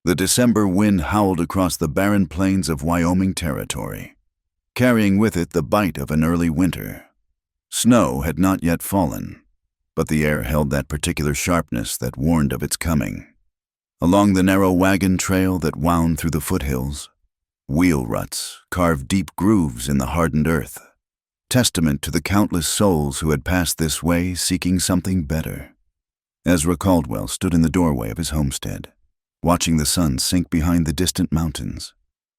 The December wind howled across the barren plains of Wyoming Territory, carrying with it the bite of an early winter. Snow had not yet fallen, but the air held that particular sharpness that warned of its coming. Along the narrow wagon trail that wound through the foothills, wheel ruts carved deep grooves in the hardened earth, testament to the countless souls who had passed this way seeking something better. Ezra Caldwell stood in the doorway of his homestead, watching the sun sink behind the distant mountains.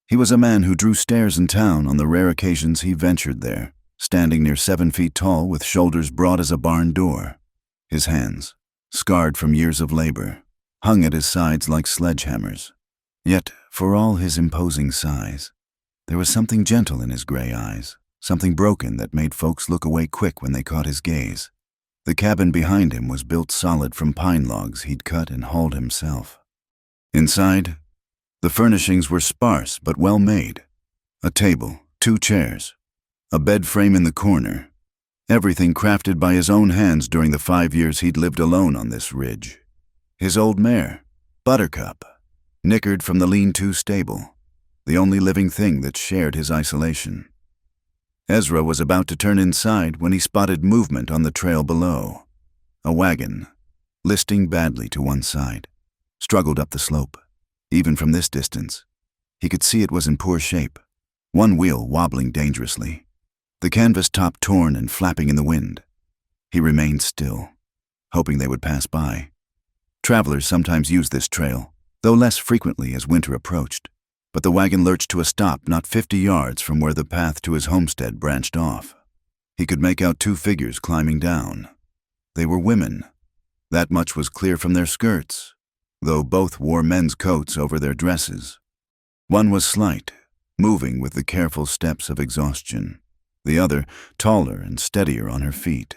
He was a man who drew stares in town on the rare occasions he ventured there, standing near 7 feet tall with shoulders broad as a barn door. His hands, scarred from years of labor, hung at his sides like sledgehammers. Yet, for all his imposing size, there was something gentle in his gray eyes, something broken that made folks look away quick when they caught his gaze. The cabin behind him was built solid from pine logs he'd cut and hauled himself. Inside, the furnishings were sparse but well made. A table, 2 chairs, a bed frame in the corner, everything crafted by his own hands during the 5 years he'd lived alone on this ridge. His old mare, Buttercup, nickered from the lean-to stable, the only living thing that shared his isolation. Ezra was about to turn inside when he spotted movement on the trail below. A wagon, listing badly to one side, struggled up the slope. Even from this distance, he could see it was in poor shape, one wheel wobbling dangerously, the canvas top torn and flapping in the wind. He remained still, hoping they would pass by. Travelers sometimes used this trail, though less frequently as winter approached. But the wagon lurched to a stop not 50 yards from where the path to his homestead branched off. He could make out 2 figures climbing down. They were women. That much was clear from their skirts, though both wore men's coats over their dresses. One was slight, moving with the careful steps of exhaustion. The other, taller and steadier on her feet,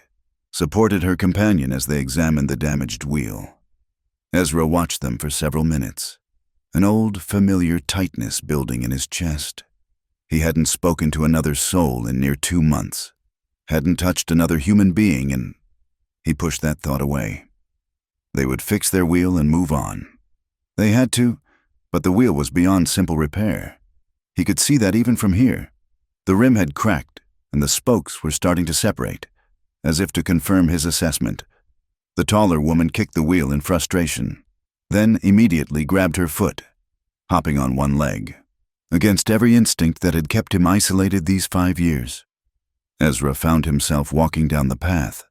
supported her companion as they examined the damaged wheel. Ezra watched them for several minutes, an old, familiar tightness building in his chest. He hadn't spoken to another soul in near 2 months, hadn't touched another human being, and he pushed that thought away. They would fix their wheel and move on. They had to, but the wheel was beyond simple repair. He could see that even from here. The rim had cracked, and the spokes were starting to separate, as if to confirm his assessment. The taller woman kicked the wheel in frustration, then immediately grabbed her foot, hopping on one leg, against every instinct that had kept him isolated these 5 years. Ezra found himself walking down the path.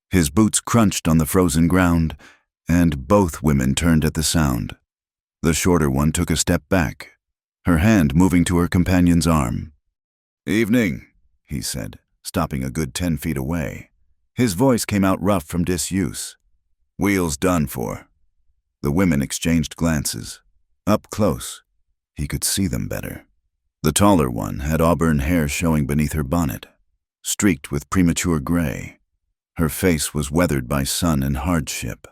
His boots crunched on the frozen ground, and both women turned at the sound. The shorter one took a step back, her hand moving to her companion's arm. "Evening," he said, stopping a good 10 feet away. His voice came out rough from disuse. "Wheel's done for." The women exchanged glances. Up close, he could see them better. The taller one had auburn hair showing beneath her bonnet, streaked with premature gray. Her face was weathered by sun and hardship,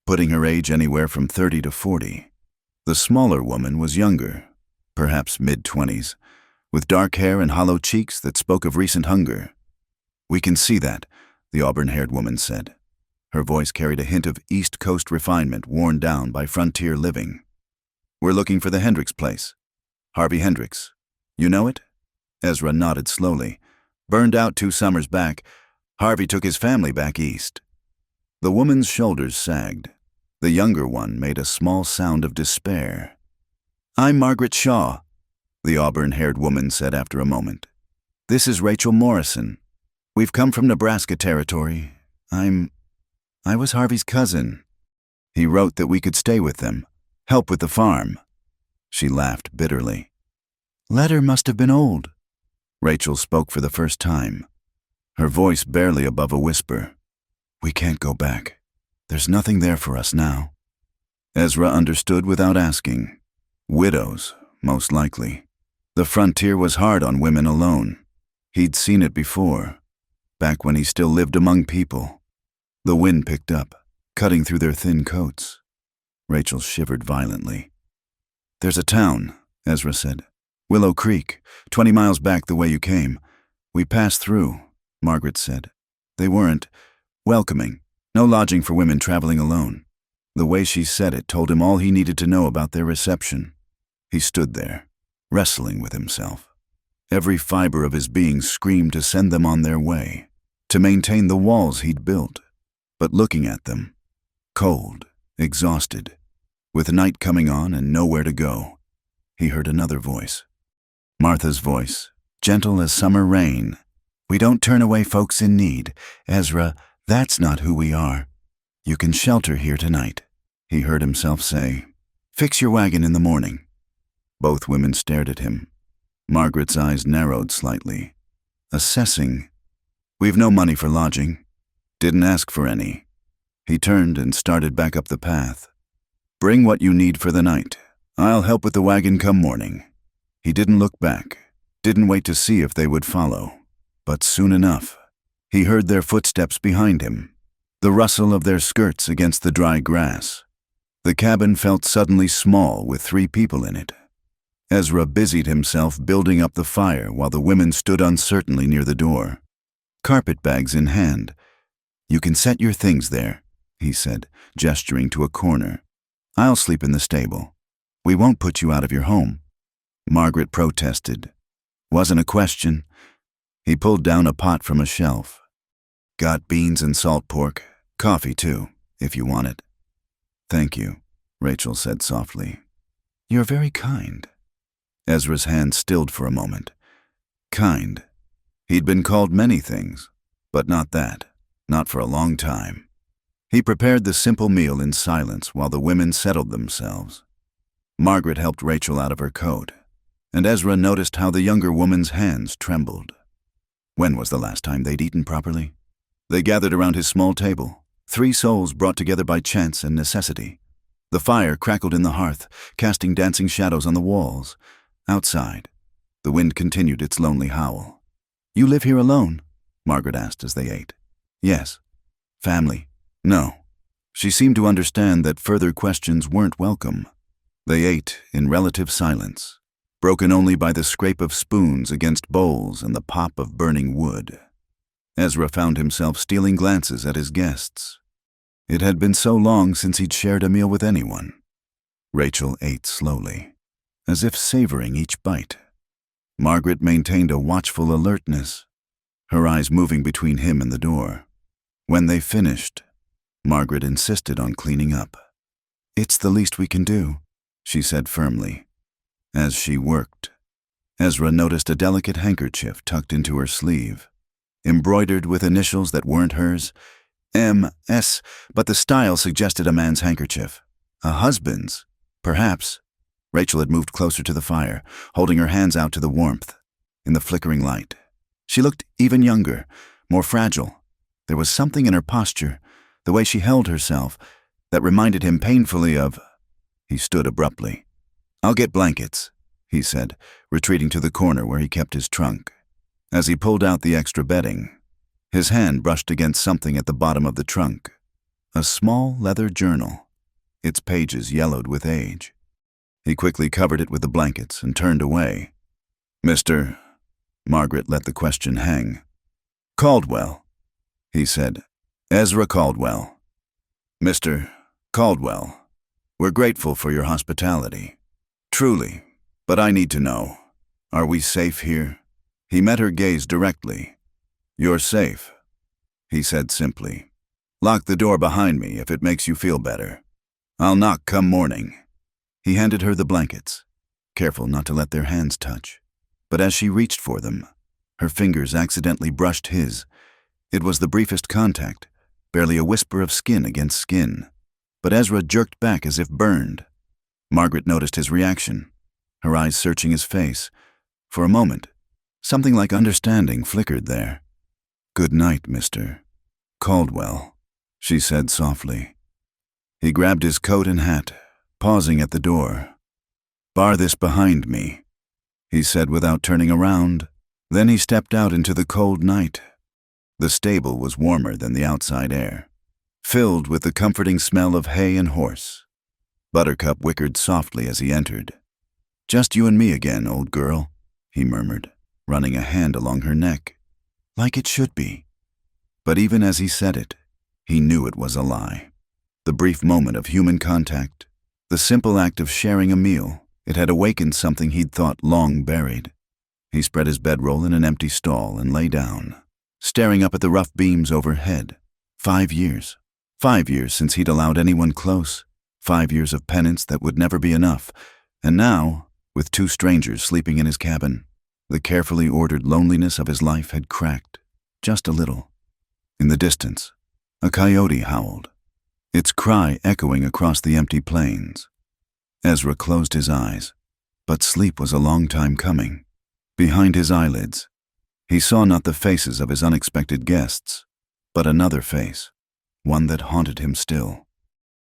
putting her age anywhere from 30 to 40. The smaller woman was younger, perhaps mid-20s, with dark hair and hollow cheeks that spoke of recent hunger. "We can see that," the auburn-haired woman said. Her voice carried a hint of East Coast refinement worn down by frontier living. "We're looking for the Hendricks place. Harvey Hendricks. You know it?" Ezra nodded slowly. "Burned out 2 summers back. Harvey took his family back east." The woman's shoulders sagged. The younger one made a small sound of despair. "I'm Margaret Shaw," the auburn-haired woman said after a moment. "This is Rachel Morrison. We've come from Nebraska Territory. I was Harvey's cousin. He wrote that we could stay with them, help with the farm." She laughed bitterly. "Letter must have been old." Rachel spoke for the first time, her voice barely above a whisper. "We can't go back. There's nothing there for us now." Ezra understood without asking. Widows, most likely. The frontier was hard on women alone. He'd seen it before, back when he still lived among people. The wind picked up, cutting through their thin coats. Rachel shivered violently. "There's a town," Ezra said. "Willow Creek, 20 miles back the way you came. We passed through," Margaret said. "They weren't welcoming. No lodging for women traveling alone. The way she said it told him all he needed to know about their reception. He stood there, wrestling with himself. Every fiber of his being screamed to send them on their way, to maintain the walls he'd built. But looking at them, cold, exhausted, with night coming on and nowhere to go, he heard another voice. Martha's voice, gentle as summer rain. "We don't turn away folks in need. Ezra, that's not who we are. You can shelter here tonight," he heard himself say. "Fix your wagon in the morning." Both women stared at him. Margaret's eyes narrowed slightly, assessing. "We've no money for lodging. Didn't ask for any." He turned and started back up the path. "Bring what you need for the night. I'll help with the wagon come morning." He didn't look back, didn't wait to see if they would follow. But soon enough, he heard their footsteps behind him, the rustle of their skirts against the dry grass. The cabin felt suddenly small with 3 people in it. Ezra busied himself building up the fire while the women stood uncertainly near the door, carpetbags in hand. "You can set your things there," he said, gesturing to a corner. "I'll sleep in the stable. We won't put you out of your home." Margaret protested. "Wasn't a question." He pulled down a pot from a shelf. "Got beans and salt pork. Coffee, too, if you want it." "Thank you," Rachel said softly. "You're very kind." Ezra's hand stilled for a moment. Kind. He'd been called many things, but not that, not for a long time. He prepared the simple meal in silence while the women settled themselves. Margaret helped Rachel out of her coat, and Ezra noticed how the younger woman's hands trembled. When was the last time they'd eaten properly? They gathered around his small table, 3 souls brought together by chance and necessity. The fire crackled in the hearth, casting dancing shadows on the walls. Outside, the wind continued its lonely howl. "You live here alone?" Margaret asked as they ate. "Yes." "Family?" "No." She seemed to understand that further questions weren't welcome. They ate in relative silence, broken only by the scrape of spoons against bowls and the pop of burning wood. Ezra found himself stealing glances at his guests. It had been so long since he'd shared a meal with anyone. Rachel ate slowly, as if savoring each bite. Margaret maintained a watchful alertness, her eyes moving between him and the door. When they finished, Margaret insisted on cleaning up. "It's the least we can do," she said firmly. As she worked, Ezra noticed a delicate handkerchief tucked into her sleeve, embroidered with initials that weren't hers. M.S., but the style suggested a man's handkerchief. A husband's, perhaps. Rachel had moved closer to the fire, holding her hands out to the warmth. In the flickering light, she looked even younger, more fragile. There was something in her posture, the way she held herself, that reminded him painfully of... He stood abruptly. "I'll get blankets," he said, retreating to the corner where he kept his trunk. As he pulled out the extra bedding, his hand brushed against something at the bottom of the trunk. A small leather journal, its pages yellowed with age. He quickly covered it with the blankets and turned away. "Mr. Margaret let the question hang. "Caldwell," he said. "Ezra Caldwell. Mr. Caldwell, we're grateful for your hospitality. Truly, but I need to know, are we safe here?" He met her gaze directly. "You're safe," he said simply. "Lock the door behind me if it makes you feel better. I'll knock come morning." He handed her the blankets, careful not to let their hands touch. But as she reached for them, her fingers accidentally brushed his. It was the briefest contact, barely a whisper of skin against skin. But Ezra jerked back as if burned. Margaret noticed his reaction, her eyes searching his face. For a moment, something like understanding flickered there. "Good night, Mr. Caldwell," she said softly. He grabbed his coat and hat, pausing at the door. "Bar this behind me," he said without turning around. Then he stepped out into the cold night. The stable was warmer than the outside air, filled with the comforting smell of hay and horse. Buttercup whickered softly as he entered. "Just you and me again, old girl," he murmured, running a hand along her neck. "Like it should be." But even as he said it, he knew it was a lie. The brief moment of human contact, the simple act of sharing a meal, it had awakened something he'd thought long buried. He spread his bedroll in an empty stall and lay down, staring up at the rough beams overhead. 5 years. 5 years since he'd allowed anyone close. 5 years of penance that would never be enough. And now, with 2 strangers sleeping in his cabin, the carefully ordered loneliness of his life had cracked, just a little. In the distance, a coyote howled, its cry echoing across the empty plains. Ezra closed his eyes, but sleep was a long time coming. Behind his eyelids, he saw not the faces of his unexpected guests, but another face, one that haunted him still.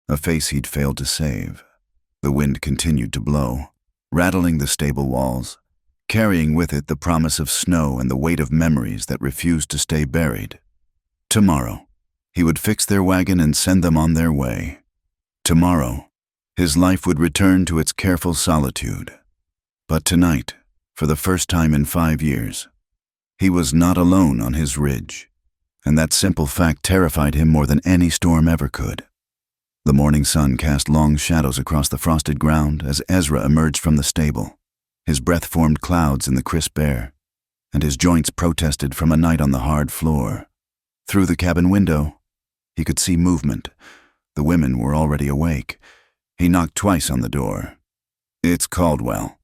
A face he'd failed to save. The wind continued to blow, rattling the stable walls, carrying with it the promise of snow and the weight of memories that refused to stay buried. Tomorrow, he would fix their wagon and send them on their way. Tomorrow, his life would return to its careful solitude. But tonight, for the first time in 5 years, he was not alone on his ridge, and that simple fact terrified him more than any storm ever could. The morning sun cast long shadows across the frosted ground as Ezra emerged from the stable. His breath formed clouds in the crisp air, and his joints protested from a night on the hard floor. Through the cabin window, he could see movement. The women were already awake. He knocked twice on the door. "It's Caldwell."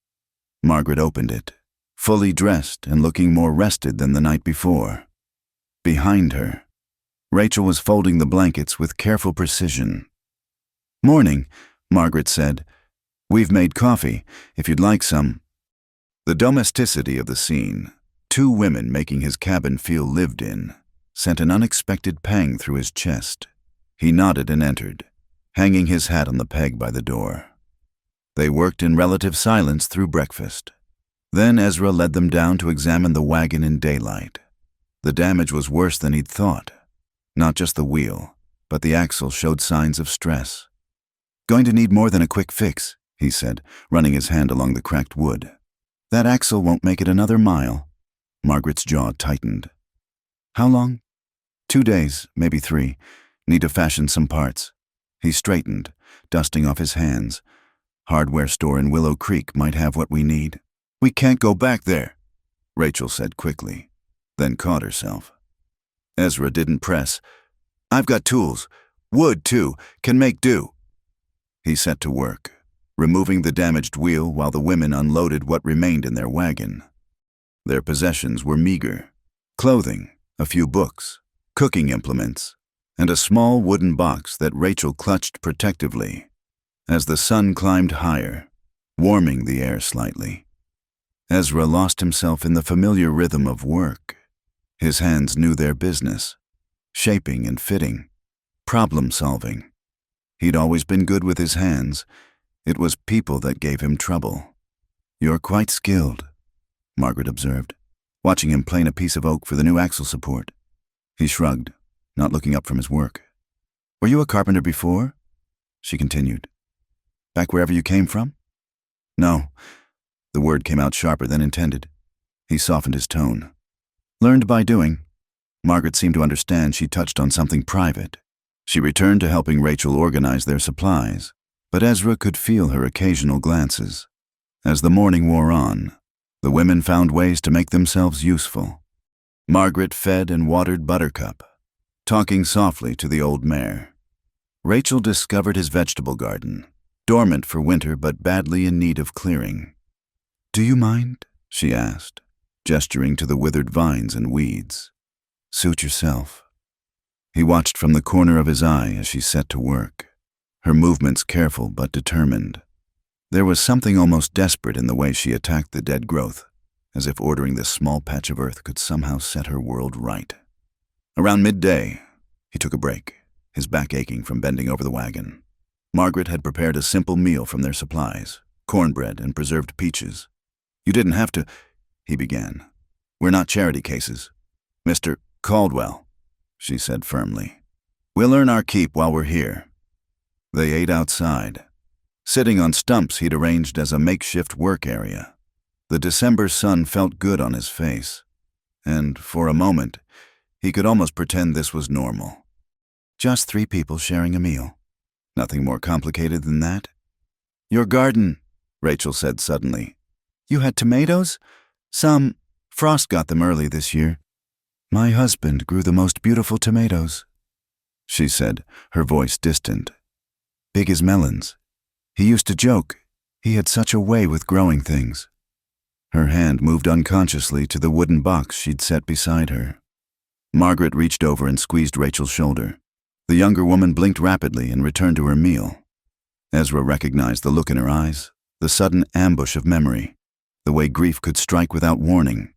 Margaret opened it, fully dressed and looking more rested than the night before. Behind her, Rachel was folding the blankets with careful precision. "Morning," Margaret said. "We've made coffee, if you'd like some." The domesticity of the scene, 2 women making his cabin feel lived in, sent an unexpected pang through his chest. He nodded and entered, hanging his hat on the peg by the door. They worked in relative silence through breakfast. Then Ezra led them down to examine the wagon in daylight. The damage was worse than he'd thought. Not just the wheel, but the axle showed signs of stress. "Going to need more than a quick fix," he said, running his hand along the cracked wood. "That axle won't make it another mile." Margaret's jaw tightened. "How long?" 2 days, maybe 3. Need to fashion some parts." He straightened, dusting off his hands. "Hardware store in Willow Creek might have what we need." "We can't go back there," Rachel said quickly, then caught herself. Ezra didn't press. "I've got tools. Wood, too. Can make do." He set to work, removing the damaged wheel while the women unloaded what remained in their wagon. Their possessions were meager: clothing, a few books, cooking implements, and a small wooden box that Rachel clutched protectively. As the sun climbed higher, warming the air slightly, Ezra lost himself in the familiar rhythm of work. His hands knew their business, shaping and fitting, problem-solving. He'd always been good with his hands. It was people that gave him trouble. "You're quite skilled," Margaret observed, watching him plane a piece of oak for the new axle support. He shrugged, not looking up from his work. "Were you a carpenter before?" she continued. "Back wherever you came from?" "No." The word came out sharper than intended. He softened his tone. "Learned by doing." Margaret seemed to understand she touched on something private. She returned to helping Rachel organize their supplies, but Ezra could feel her occasional glances. As the morning wore on, the women found ways to make themselves useful. Margaret fed and watered Buttercup, talking softly to the old mare. Rachel discovered his vegetable garden, dormant for winter but badly in need of clearing. "Do you mind?" she asked, gesturing to the withered vines and weeds. "Suit yourself." He watched from the corner of his eye as she set to work, her movements careful but determined. There was something almost desperate in the way she attacked the dead growth, as if ordering this small patch of earth could somehow set her world right. Around midday, he took a break, his back aching from bending over the wagon. Margaret had prepared a simple meal from their supplies, cornbread and preserved peaches. "You didn't have to," he began. "We're not charity cases." "Mr. Caldwell," she said firmly. "We'll earn our keep while we're here." They ate outside, sitting on stumps he'd arranged as a makeshift work area. The December sun felt good on his face, and for a moment, he could almost pretend this was normal. Just 3 people sharing a meal. Nothing more complicated than that? Your garden, Rachel said suddenly. You had tomatoes? Some. Frost got them early this year. My husband grew the most beautiful tomatoes, she said, her voice distant. Big as melons. He used to joke. He had such a way with growing things. Her hand moved unconsciously to the wooden box she'd set beside her. Margaret reached over and squeezed Rachel's shoulder. The younger woman blinked rapidly and returned to her meal. Ezra recognized the look in her eyes, the sudden ambush of memory, the way grief could strike without warning.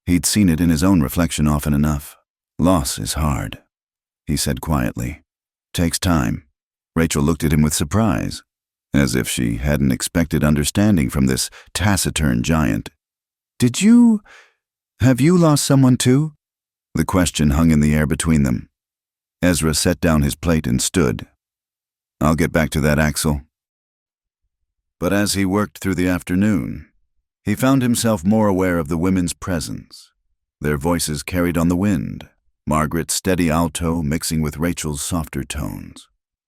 He'd seen it in his own reflection often enough. Loss is hard, he said quietly. Takes time. Rachel looked at him with surprise, as if she hadn't expected understanding from this taciturn giant. Have you lost someone too? The question hung in the air between them. Ezra set down his plate and stood. I'll get back to that, Axel. But as he worked through the afternoon, he found himself more aware of the women's presence. Their voices carried on the wind, Margaret's steady alto mixing with Rachel's softer tones.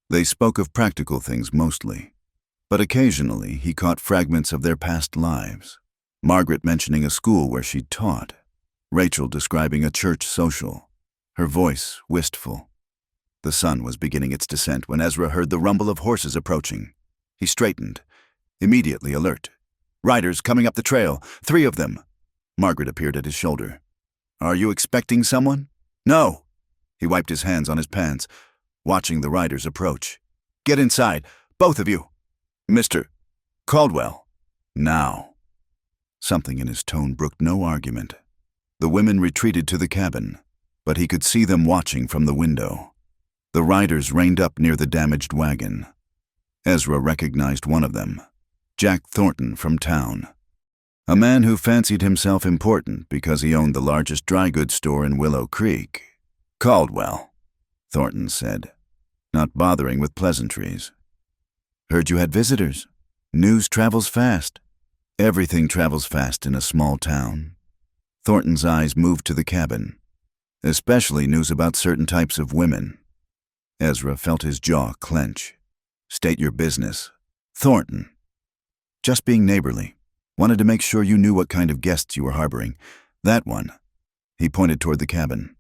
They spoke of practical things mostly, but occasionally he caught fragments of their past lives. Margaret mentioning a school where she'd taught, Rachel describing a church social, her voice wistful. The sun was beginning its descent when Ezra heard the rumble of horses approaching. He straightened, immediately alert. Riders coming up the trail, 3 of them. Margaret appeared at his shoulder. Are you expecting someone? No. He wiped his hands on his pants, watching the riders approach. Get inside, both of you. Mr. Caldwell. Now. Something in his tone brooked no argument. The women retreated to the cabin, but he could see them watching from the window. The riders reined up near the damaged wagon. Ezra recognized one of them, Jack Thornton from town. A man who fancied himself important because he owned the largest dry goods store in Willow Creek. Caldwell, Thornton said, not bothering with pleasantries. Heard you had visitors. News travels fast. Everything travels fast in a small town. Thornton's eyes moved to the cabin, especially news about certain types of women. Ezra felt his jaw clench. State your business. Thornton. Just being neighborly. Wanted to make sure you knew what kind of guests you were harboring. That one. He pointed toward the cabin.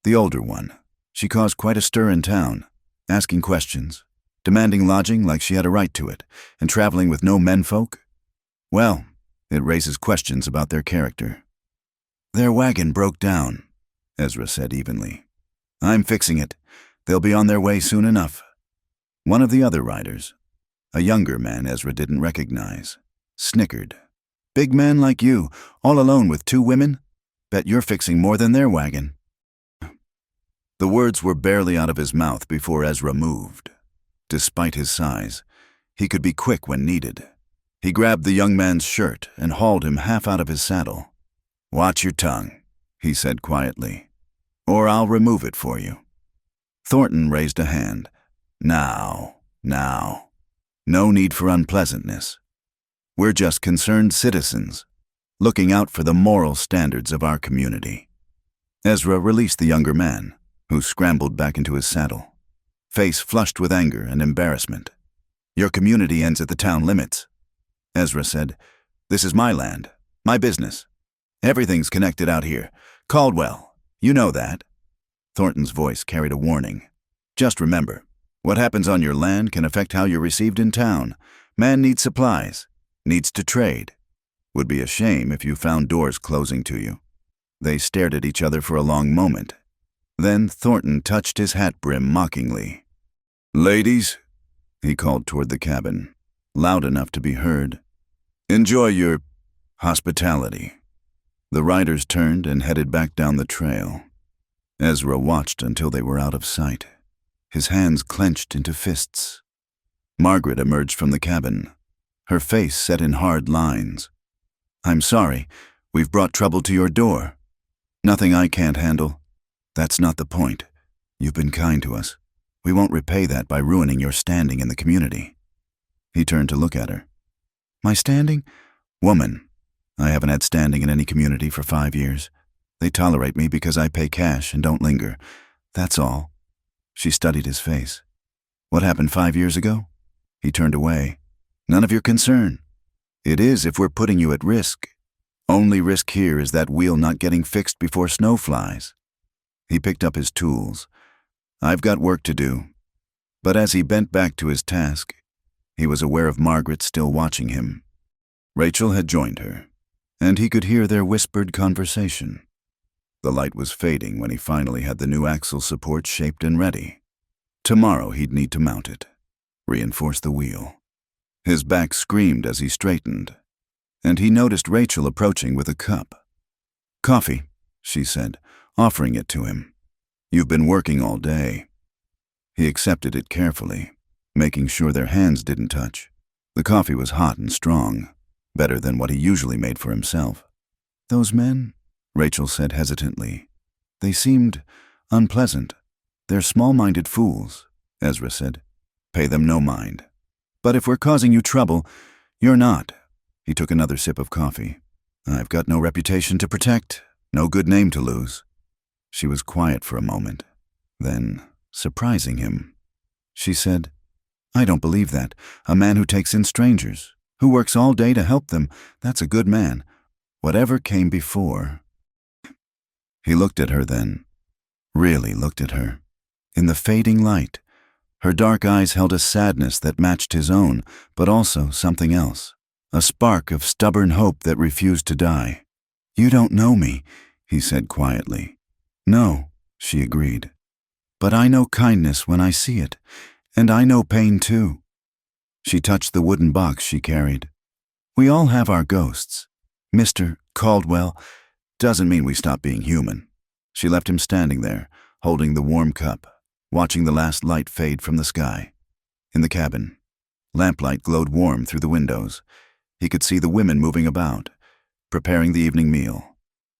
The older one. She caused quite a stir in town, asking questions, demanding lodging like she had a right to it, and traveling with no menfolk. Well, it raises questions about their character. Their wagon broke down, Ezra said evenly. I'm fixing it. They'll be on their way soon enough. One of the other riders, a younger man Ezra didn't recognize, snickered. Big man like you, all alone with 2 women? Bet you're fixing more than their wagon. The words were barely out of his mouth before Ezra moved. Despite his size, he could be quick when needed. He grabbed the young man's shirt and hauled him half out of his saddle. Watch your tongue, he said quietly, or I'll remove it for you. Thornton raised a hand. Now. No need for unpleasantness. We're just concerned citizens, looking out for the moral standards of our community. Ezra released the younger man, who scrambled back into his saddle, face flushed with anger and embarrassment. Your community ends at the town limits. Ezra said, This is my land, my business. Everything's connected out here. Caldwell, you know that. Thornton's voice carried a warning. Just remember, what happens on your land can affect how you're received in town. Man needs supplies, needs to trade. Would be a shame if you found doors closing to you. They stared at each other for a long moment. Then Thornton touched his hat brim mockingly. Ladies, he called toward the cabin, loud enough to be heard. Enjoy your hospitality. The riders turned and headed back down the trail. Ezra watched until they were out of sight, his hands clenched into fists. Margaret emerged from the cabin, her face set in hard lines. I'm sorry, we've brought trouble to your door. Nothing I can't handle. That's not the point. You've been kind to us. We won't repay that by ruining your standing in the community. He turned to look at her. My standing? Woman. I haven't had standing in any community for 5 years. They tolerate me because I pay cash and don't linger. That's all. She studied his face. What happened 5 years ago? He turned away. None of your concern. It is if we're putting you at risk. Only risk here is that wheel not getting fixed before snow flies. He picked up his tools. I've got work to do. But as he bent back to his task, he was aware of Margaret still watching him. Rachel had joined her, and he could hear their whispered conversation. The light was fading when he finally had the new axle support shaped and ready. Tomorrow he'd need to mount it, reinforce the wheel. His back screamed as he straightened, and he noticed Rachel approaching with a cup. "Coffee," she said, offering it to him. "You've been working all day." He accepted it carefully, making sure their hands didn't touch. The coffee was hot and strong, better than what he usually made for himself. "Those men," Rachel said hesitantly. "They seemed unpleasant. They're small-minded fools," Ezra said. "Pay them no mind. But if we're causing you trouble, you're not." He took another sip of coffee. "I've got no reputation to protect, no good name to lose." She was quiet for a moment. Then, surprising him, she said, "I don't believe that. A man who takes in strangers, who works all day to help them, that's a good man. Whatever came before." He looked at her then, really looked at her. In the fading light, her dark eyes held a sadness that matched his own, but also something else, a spark of stubborn hope that refused to die. "You don't know me," he said quietly. "No," she agreed. "But I know kindness when I see it, and I know pain too." She touched the wooden box she carried. "We all have our ghosts. Mr. Caldwell doesn't mean we stop being human." She left him standing there, holding the warm cup, watching the last light fade from the sky. In the cabin, lamplight glowed warm through the windows. He could see the women moving about, preparing the evening meal.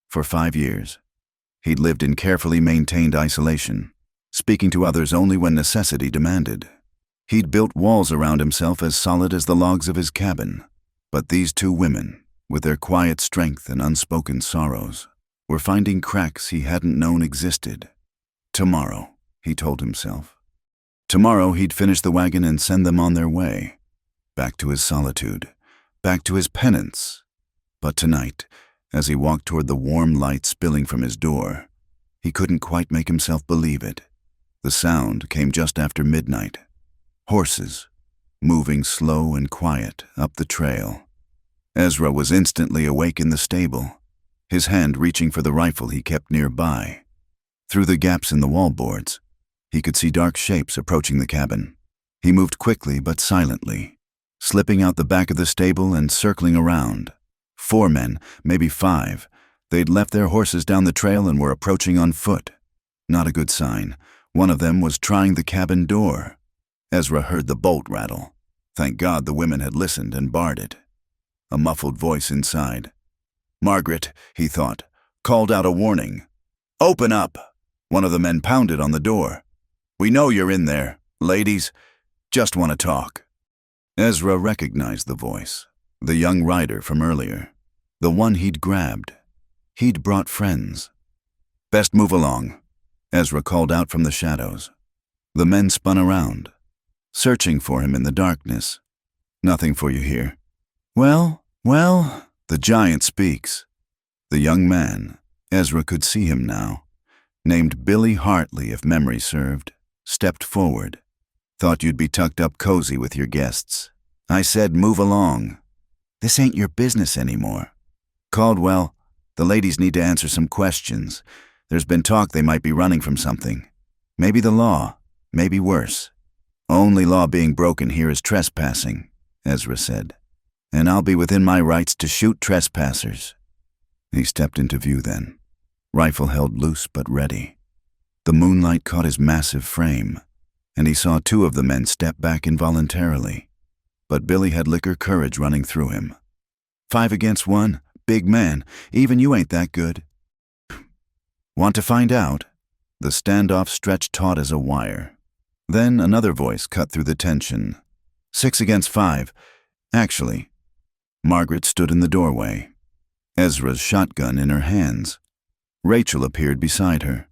For 5 years, he'd lived in carefully maintained isolation, speaking to others only when necessity demanded. He'd built walls around himself as solid as the logs of his cabin. But these two women, with their quiet strength and unspoken sorrows, were finding cracks he hadn't known existed. Tomorrow, he told himself. Tomorrow he'd finish the wagon and send them on their way. Back to his solitude, back to his penance. But tonight, as he walked toward the warm light spilling from his door, he couldn't quite make himself believe it. The sound came just after midnight. Horses, moving slow and quiet up the trail. Ezra was instantly awake in the stable, his hand reaching for the rifle he kept nearby. Through the gaps in the wallboards, he could see dark shapes approaching the cabin. He moved quickly but silently, slipping out the back of the stable and circling around. 4 men, maybe 5. They'd left their horses down the trail and were approaching on foot. Not a good sign. One of them was trying the cabin door. Ezra heard the bolt rattle. Thank God the women had listened and barred it. A muffled voice inside. Margaret, he thought, called out a warning. "Open up!" One of the men pounded on the door. "We know you're in there, ladies. Just want to talk." Ezra recognized the voice, the young rider from earlier, the one he'd grabbed. He'd brought friends. "Best move along," Ezra called out from the shadows. The men spun around, searching for him in the darkness. "Nothing for you here." Well, the giant speaks. The young man, Ezra could see him now, named Billy Hartley if memory served, stepped forward. "Thought you'd be tucked up cozy with your guests. I said move along. This ain't your business anymore. Caldwell, the ladies need to answer some questions. There's been talk they might be running from something. Maybe the law, maybe worse. Only law being broken here is trespassing," Ezra said. "And I'll be within my rights to shoot trespassers." He stepped into view then, rifle held loose but ready. The moonlight caught his massive frame, and he saw 2 of the men step back involuntarily. But Billy had liquor courage running through him. 5 against 1, big man, even you ain't that good. "Want to find out?" The standoff stretched taut as a wire. Then another voice cut through the tension. 6 against 5. Actually. Margaret stood in the doorway, Ezra's shotgun in her hands. Rachel appeared beside her,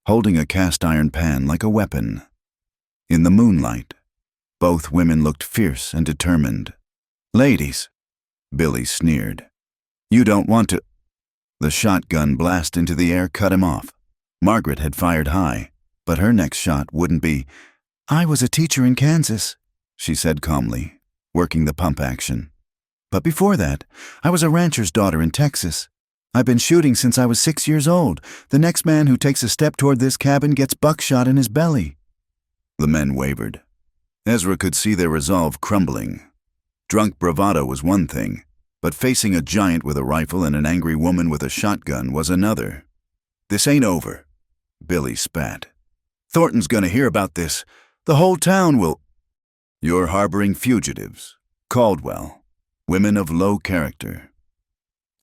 holding a cast-iron pan like a weapon. In the moonlight, Both women looked fierce and determined. "Ladies," Billy sneered. "You don't want to—" The shotgun blast into the air cut him off. Margaret had fired high, but her next shot wouldn't be. "I was a teacher in Kansas," she said calmly, working the pump action. "But before that, I was a rancher's daughter in Texas. I've been shooting since I was 6 years old. The next man who takes a step toward this cabin gets buckshot in his belly." The men wavered. Ezra could see their resolve crumbling. Drunk bravado was one thing, but facing a giant with a rifle and an angry woman with a shotgun was another. "This ain't over," Billy spat. "Thornton's gonna hear about this. The whole town will—" "You're harboring fugitives. Caldwell. Women of low character.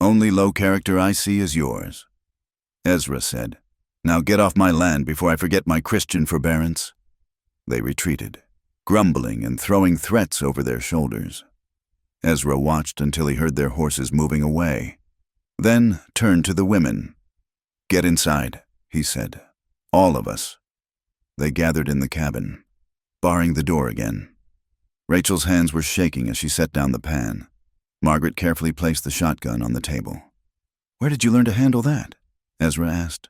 Only low character I see is yours," Ezra said. "Now get off my land before I forget my Christian forbearance." They retreated, grumbling and throwing threats over their shoulders. Ezra watched until he heard their horses moving away, then turned to the women. "Get inside," he said. "All of us." They gathered in the cabin, barring the door again. Rachel's hands were shaking as she set down the pan. Margaret carefully placed the shotgun on the table. "Where did you learn to handle that?" Ezra asked.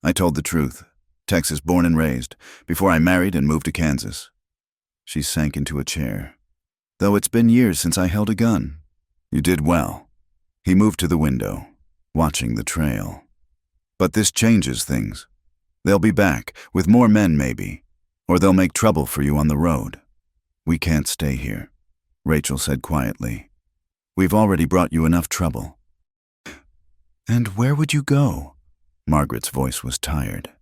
"I told the truth. Texas born and raised, before I married and moved to Kansas." She sank into a chair. "Though it's been years since I held a gun." "You did well." He moved to the window, watching the trail. "But this changes things. They'll be back, with more men maybe, or they'll make trouble for you on the road." "We can't stay here," Rachel said quietly. "We've already brought you enough trouble." "And where would you go?" Margaret's voice was tired.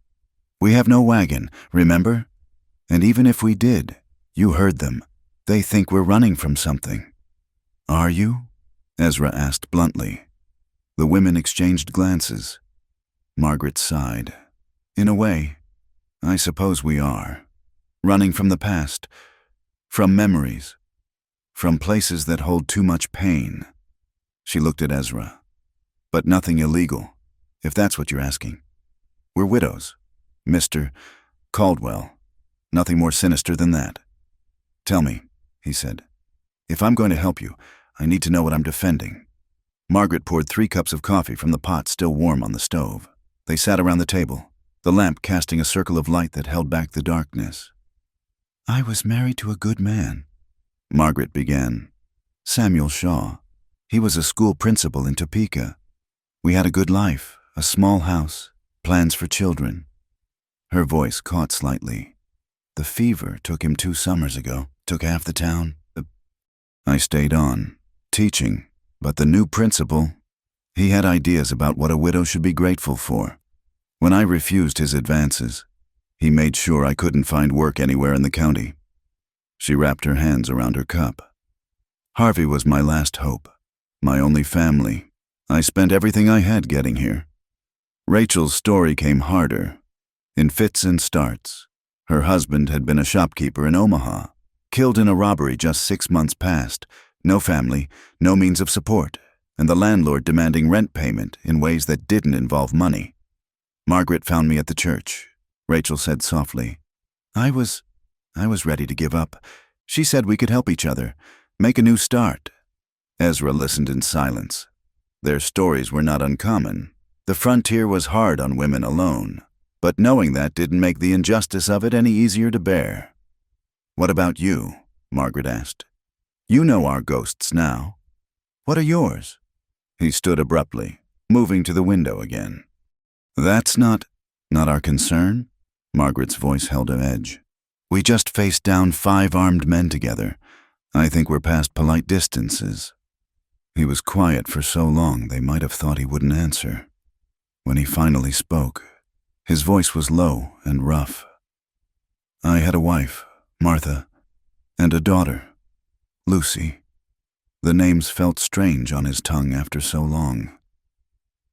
"We have no wagon, remember? And even if we did, you heard them. They think we're running from something." "Are you?" Ezra asked bluntly. The women exchanged glances. Margaret sighed. "In a way, I suppose we are. Running from the past, from memories, from places that hold too much pain." She looked at Ezra. "But nothing illegal, if that's what you're asking. We're widows. Mr. Caldwell. Nothing more sinister than that." "Tell me," he said. "If I'm going to help you, I need to know what I'm defending." Margaret poured 3 cups of coffee from the pot still warm on the stove. They sat around the table, the lamp casting a circle of light that held back the darkness. "I was married to a good man," Margaret began. "Samuel Shaw. He was a school principal in Topeka. We had a good life, a small house, plans for children." Her voice caught slightly. "The fever took him 2 summers ago, took half the town. I stayed on, teaching, but the new principal, he had ideas about what a widow should be grateful for. When I refused his advances, he made sure I couldn't find work anywhere in the county." She wrapped her hands around her cup. "Harvey was my last hope, my only family. I spent everything I had getting here." Rachel's story came harder, in fits and starts. Her husband had been a shopkeeper in Omaha, killed in a robbery just 6 months past, no family, no means of support, and the landlord demanding rent payment in ways that didn't involve money. "Margaret found me at the church," Rachel said softly. I was ready to give up. She said we could help each other, make a new start." Ezra listened in silence. Their stories were not uncommon. The frontier was hard on women alone, but knowing that didn't make the injustice of it any easier to bear. "What about you?" Margaret asked. "You know our ghosts now. What are yours?" He stood abruptly, moving to the window again. "That's not our concern?" Margaret's voice held an edge. "We just faced down 5 armed men together. I think we're past polite distances." He was quiet for so long they might have thought he wouldn't answer. When he finally spoke, his voice was low and rough. "I had a wife, Martha, and a daughter, Lucy." The names felt strange on his tongue after so long.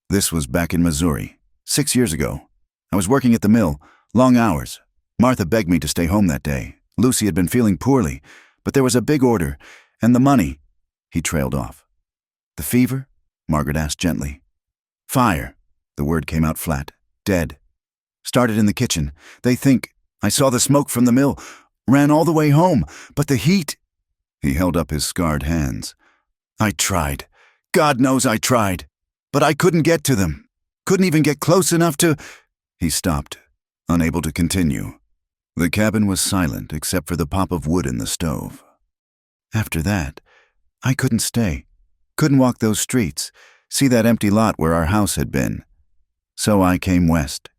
"This was back in Missouri, 6 years ago. I was working at the mill, long hours. Martha begged me to stay home that day. Lucy had been feeling poorly, but there was a big order, and the money." He trailed off. "The fever?" Margaret asked gently. "Fire." The word came out flat. "Dead. Started in the kitchen. They think I saw the smoke from the mill Ran all the way home, but the heat—" He held up his scarred hands. "I tried. God knows I tried. But I couldn't get to them. Couldn't even get close enough to—" He stopped, unable to continue. The cabin was silent except for the pop of wood in the stove. "After that, I couldn't stay. Couldn't walk those streets, see that empty lot where our house had been. So I came west.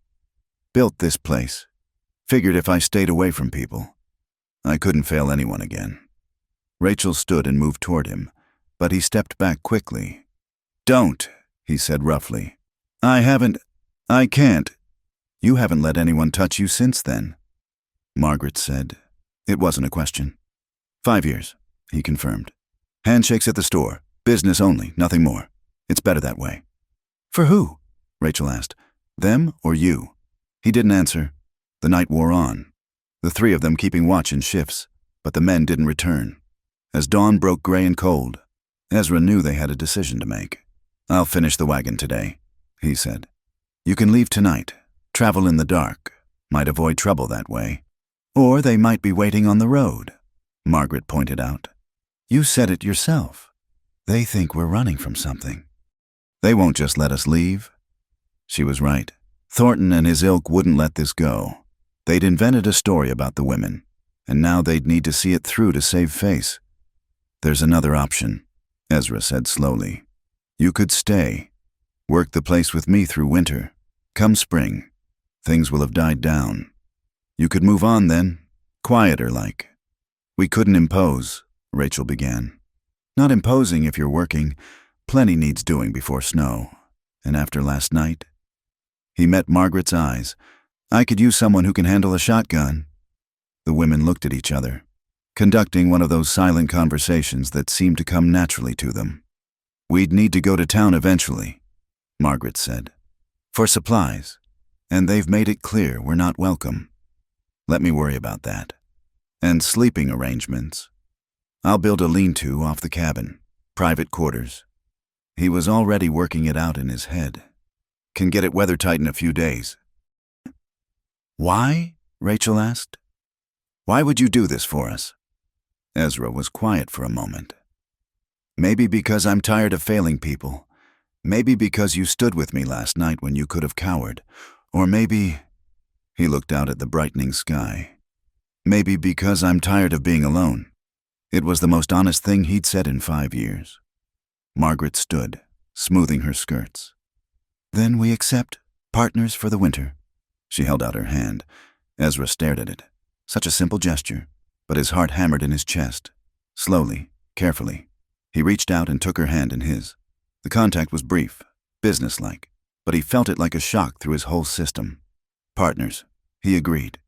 Built this place. Figured if I stayed away from people, I couldn't fail anyone again." Rachel stood and moved toward him, but he stepped back quickly. "Don't," he said roughly. I can't. You haven't let anyone touch you since then." Margaret said. It wasn't a question. 5 years, he confirmed. "Handshakes at the store. Business only, nothing more. It's better that way." "For who?" Rachel asked. "Them or you?" He didn't answer. The night wore on, the three of them keeping watch in shifts, but the men didn't return. As dawn broke gray and cold, Ezra knew they had a decision to make. "I'll finish the wagon today," he said. "You can leave tonight, travel in the dark, might avoid trouble that way. Or they might be waiting on the road," Margaret pointed out. "You said it yourself. They think we're running from something. They won't just let us leave." She was right. Thornton and his ilk wouldn't let this go. They'd invented a story about the women, and now they'd need to see it through to save face. "There's another option," Ezra said slowly. "You could stay, work the place with me through winter. Come spring, things will have died down. You could move on then, quieter like." "We couldn't impose," Rachel began. "Not imposing if you're working. Plenty needs doing before snow. And after last night—" He met Margaret's eyes. "I could use someone who can handle a shotgun." The women looked at each other, conducting one of those silent conversations that seemed to come naturally to them. "We'd need to go to town eventually," Margaret said. "For supplies, and they've made it clear we're not welcome. Let me worry about that. And sleeping arrangements. I'll build a lean-to off the cabin, private quarters." He was already working it out in his head. "Can get it weather-tight in a few days." "Why?" Rachel asked. "Why would you do this for us?" Ezra was quiet for a moment. "Maybe because I'm tired of failing people. Maybe because you stood with me last night when you could have cowered. Or maybe—" He looked out at the brightening sky. "Maybe because I'm tired of being alone." It was the most honest thing he'd said in 5 years. Margaret stood, smoothing her skirts. "Then we accept, partners for the winter." She held out her hand. Ezra stared at it. Such a simple gesture, but his heart hammered in his chest. Slowly, carefully, he reached out and took her hand in his. The contact was brief, businesslike, but he felt it like a shock through his whole system. "Partners," he agreed.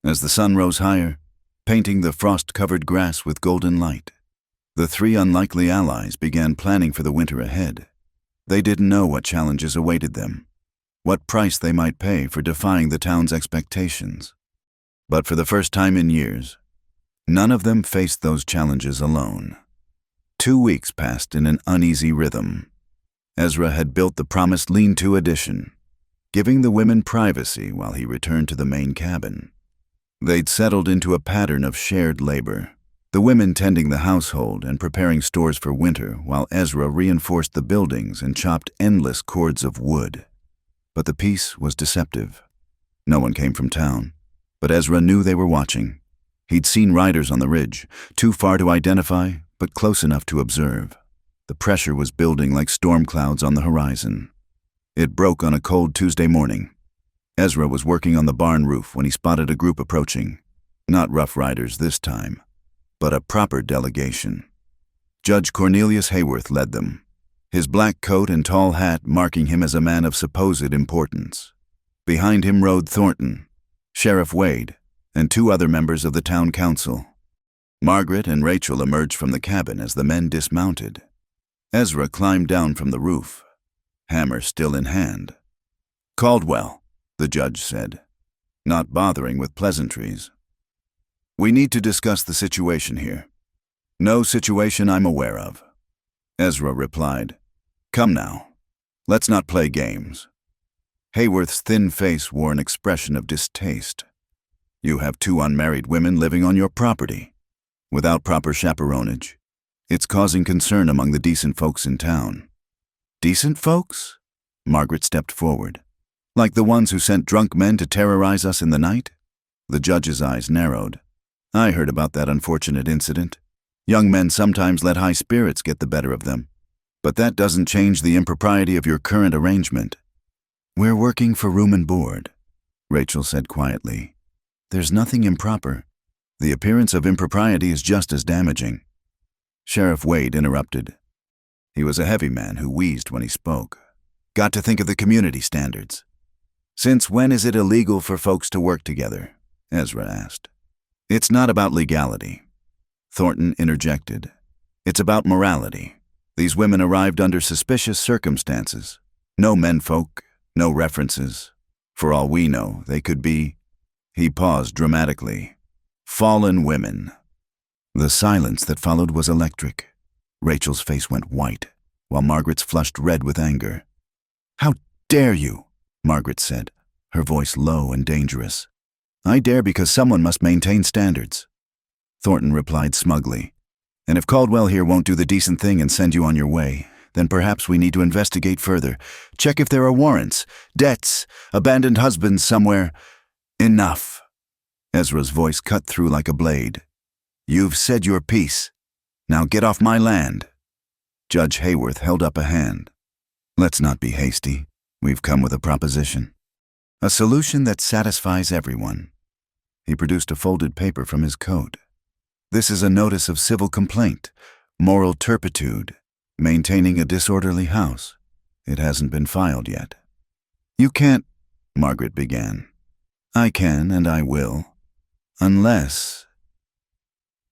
As the sun rose higher, painting the frost-covered grass with golden light, the three unlikely allies began planning for the winter ahead. They didn't know what challenges awaited them, what price they might pay for defying the town's expectations. But for the first time in years, none of them faced those challenges alone. 2 weeks passed in an uneasy rhythm. Ezra had built the promised lean-to addition, giving the women privacy while he returned to the main cabin. They'd settled into a pattern of shared labor, the women tending the household and preparing stores for winter while Ezra reinforced the buildings and chopped endless cords of wood. But the peace was deceptive. No one came from town, but Ezra knew they were watching. He'd seen riders on the ridge, too far to identify, but close enough to observe. The pressure was building like storm clouds on the horizon. It broke on a cold Tuesday morning. Ezra was working on the barn roof when he spotted a group approaching. Not Rough Riders this time, but a proper delegation. Judge Cornelius Hayworth led them, his black coat and tall hat marking him as a man of supposed importance. Behind him rode Thornton, Sheriff Wade, and 2 other members of the town council. Margaret and Rachel emerged from the cabin as the men dismounted. Ezra climbed down from the roof, hammer still in hand. "Caldwell," the judge said, not bothering with pleasantries. "We need to discuss the situation here." "No situation I'm aware of," Ezra replied. "Come now, let's not play games." Hayworth's thin face wore an expression of distaste. You have 2 unmarried women living on your property, without proper chaperonage. It's causing concern among the decent folks in town." "Decent folks?" Margaret stepped forward. "Like the ones who sent drunk men to terrorize us in the night?" The judge's eyes narrowed. "I heard about that unfortunate incident. Young men sometimes let high spirits get the better of them. But that doesn't change the impropriety of your current arrangement." "We're working for room and board," Rachel said quietly. "There's nothing improper. The appearance of impropriety is just as damaging." Sheriff Wade interrupted. He was a heavy man who wheezed when he spoke. "Got to think of the community standards." "Since when is it illegal for folks to work together?" Ezra asked. "It's not about legality," Thornton interjected. "It's about morality. These women arrived under suspicious circumstances. No menfolk, no references. For all we know, they could be—" He paused dramatically. "Fallen women." The silence that followed was electric. Rachel's face went white, while Margaret's flushed red with anger. "How dare you?" Margaret said, her voice low and dangerous. "I dare because someone must maintain standards." Thornton replied smugly. "And if Caldwell here won't do the decent thing and send you on your way, then perhaps we need to investigate further. Check if there are warrants, debts, abandoned husbands somewhere." "Enough." Ezra's voice cut through like a blade. "You've said your piece. Now get off my land." Judge Hayworth held up a hand. "Let's not be hasty. We've come with a proposition. A solution that satisfies everyone." He produced a folded paper from his coat. "This is a notice of civil complaint, moral turpitude, maintaining a disorderly house. It hasn't been filed yet." "You can't," Margaret began. "I can and I will. Unless—"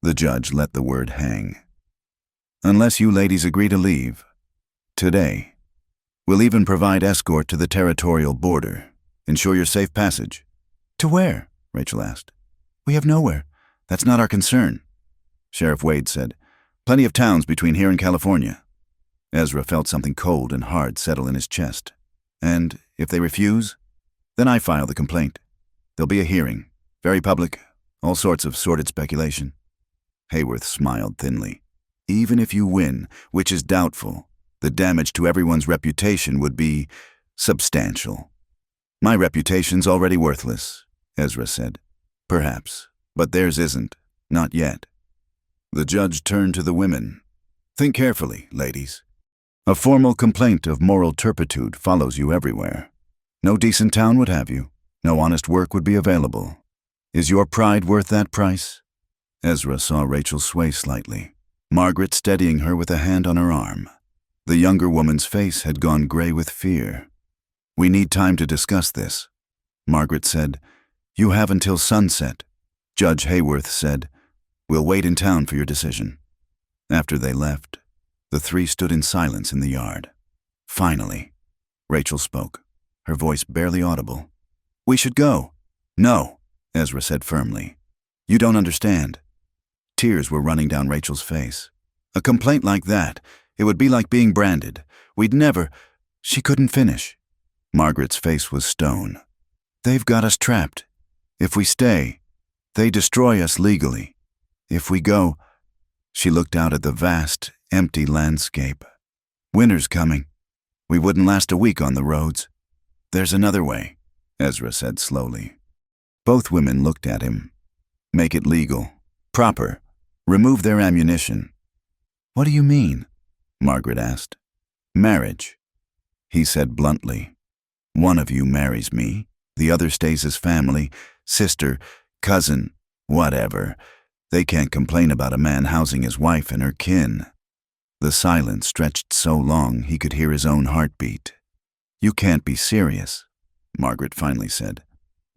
The judge let the word hang. "Unless you ladies agree to leave. Today. We'll even provide escort to the territorial border. Ensure your safe passage." "To where?" Rachel asked. "We have nowhere. That's not our concern." Sheriff Wade said, "Plenty of towns between here and California." Ezra felt something cold and hard settle in his chest. "And if they refuse, then I file the complaint. There'll be a hearing, very public, all sorts of sordid speculation." Hayworth smiled thinly. "Even if you win, which is doubtful, the damage to everyone's reputation would be substantial." "My reputation's already worthless," Ezra said. "Perhaps, but theirs isn't. Not yet." The judge turned to the women. "Think carefully, ladies. A formal complaint of moral turpitude follows you everywhere. No decent town would have you. No honest work would be available. Is your pride worth that price?" Ezra saw Rachel sway slightly, Margaret steadying her with a hand on her arm. The younger woman's face had gone gray with fear. "We need time to discuss this," Margaret said. "You have until sunset." Judge Hayworth said, "We'll wait in town for your decision." After they left, the 3 stood in silence in the yard. Finally, Rachel spoke, her voice barely audible. "We should go." "No," Ezra said firmly. "You don't understand." Tears were running down Rachel's face. "A complaint like that, it would be like being branded. We'd never—" She couldn't finish. Margaret's face was stone. "They've got us trapped. If we stay, they destroy us legally. If we go—" She looked out at the vast, empty landscape. "Winter's coming. We wouldn't last a week on the roads." "There's another way," Ezra said slowly. Both women looked at him. "Make it legal. Proper. Remove their ammunition." "What do you mean?" Margaret asked. "Marriage," he said bluntly. "One of you marries me, the other stays as family, sister, cousin, whatever. They can't complain about a man housing his wife and her kin." The silence stretched so long he could hear his own heartbeat. "You can't be serious," Margaret finally said.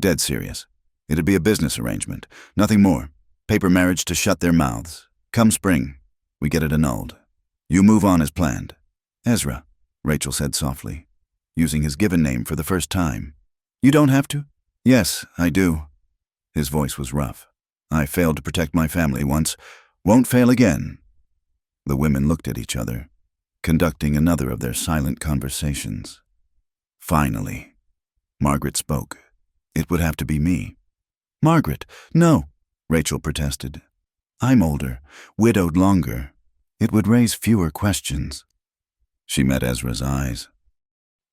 "Dead serious. It'd be a business arrangement, nothing more. Paper marriage to shut their mouths. Come spring, we get it annulled. You move on as planned." "Ezra," Rachel said softly, using his given name for the first time. "You don't have to?" "Yes, I do." His voice was rough. "I failed to protect my family once. Won't fail again." The women looked at each other, conducting another of their silent conversations. Finally, Margaret spoke. "It would have to be me." "Margaret, no," Rachel protested. "I'm older, widowed longer. It would raise fewer questions." She met Ezra's eyes.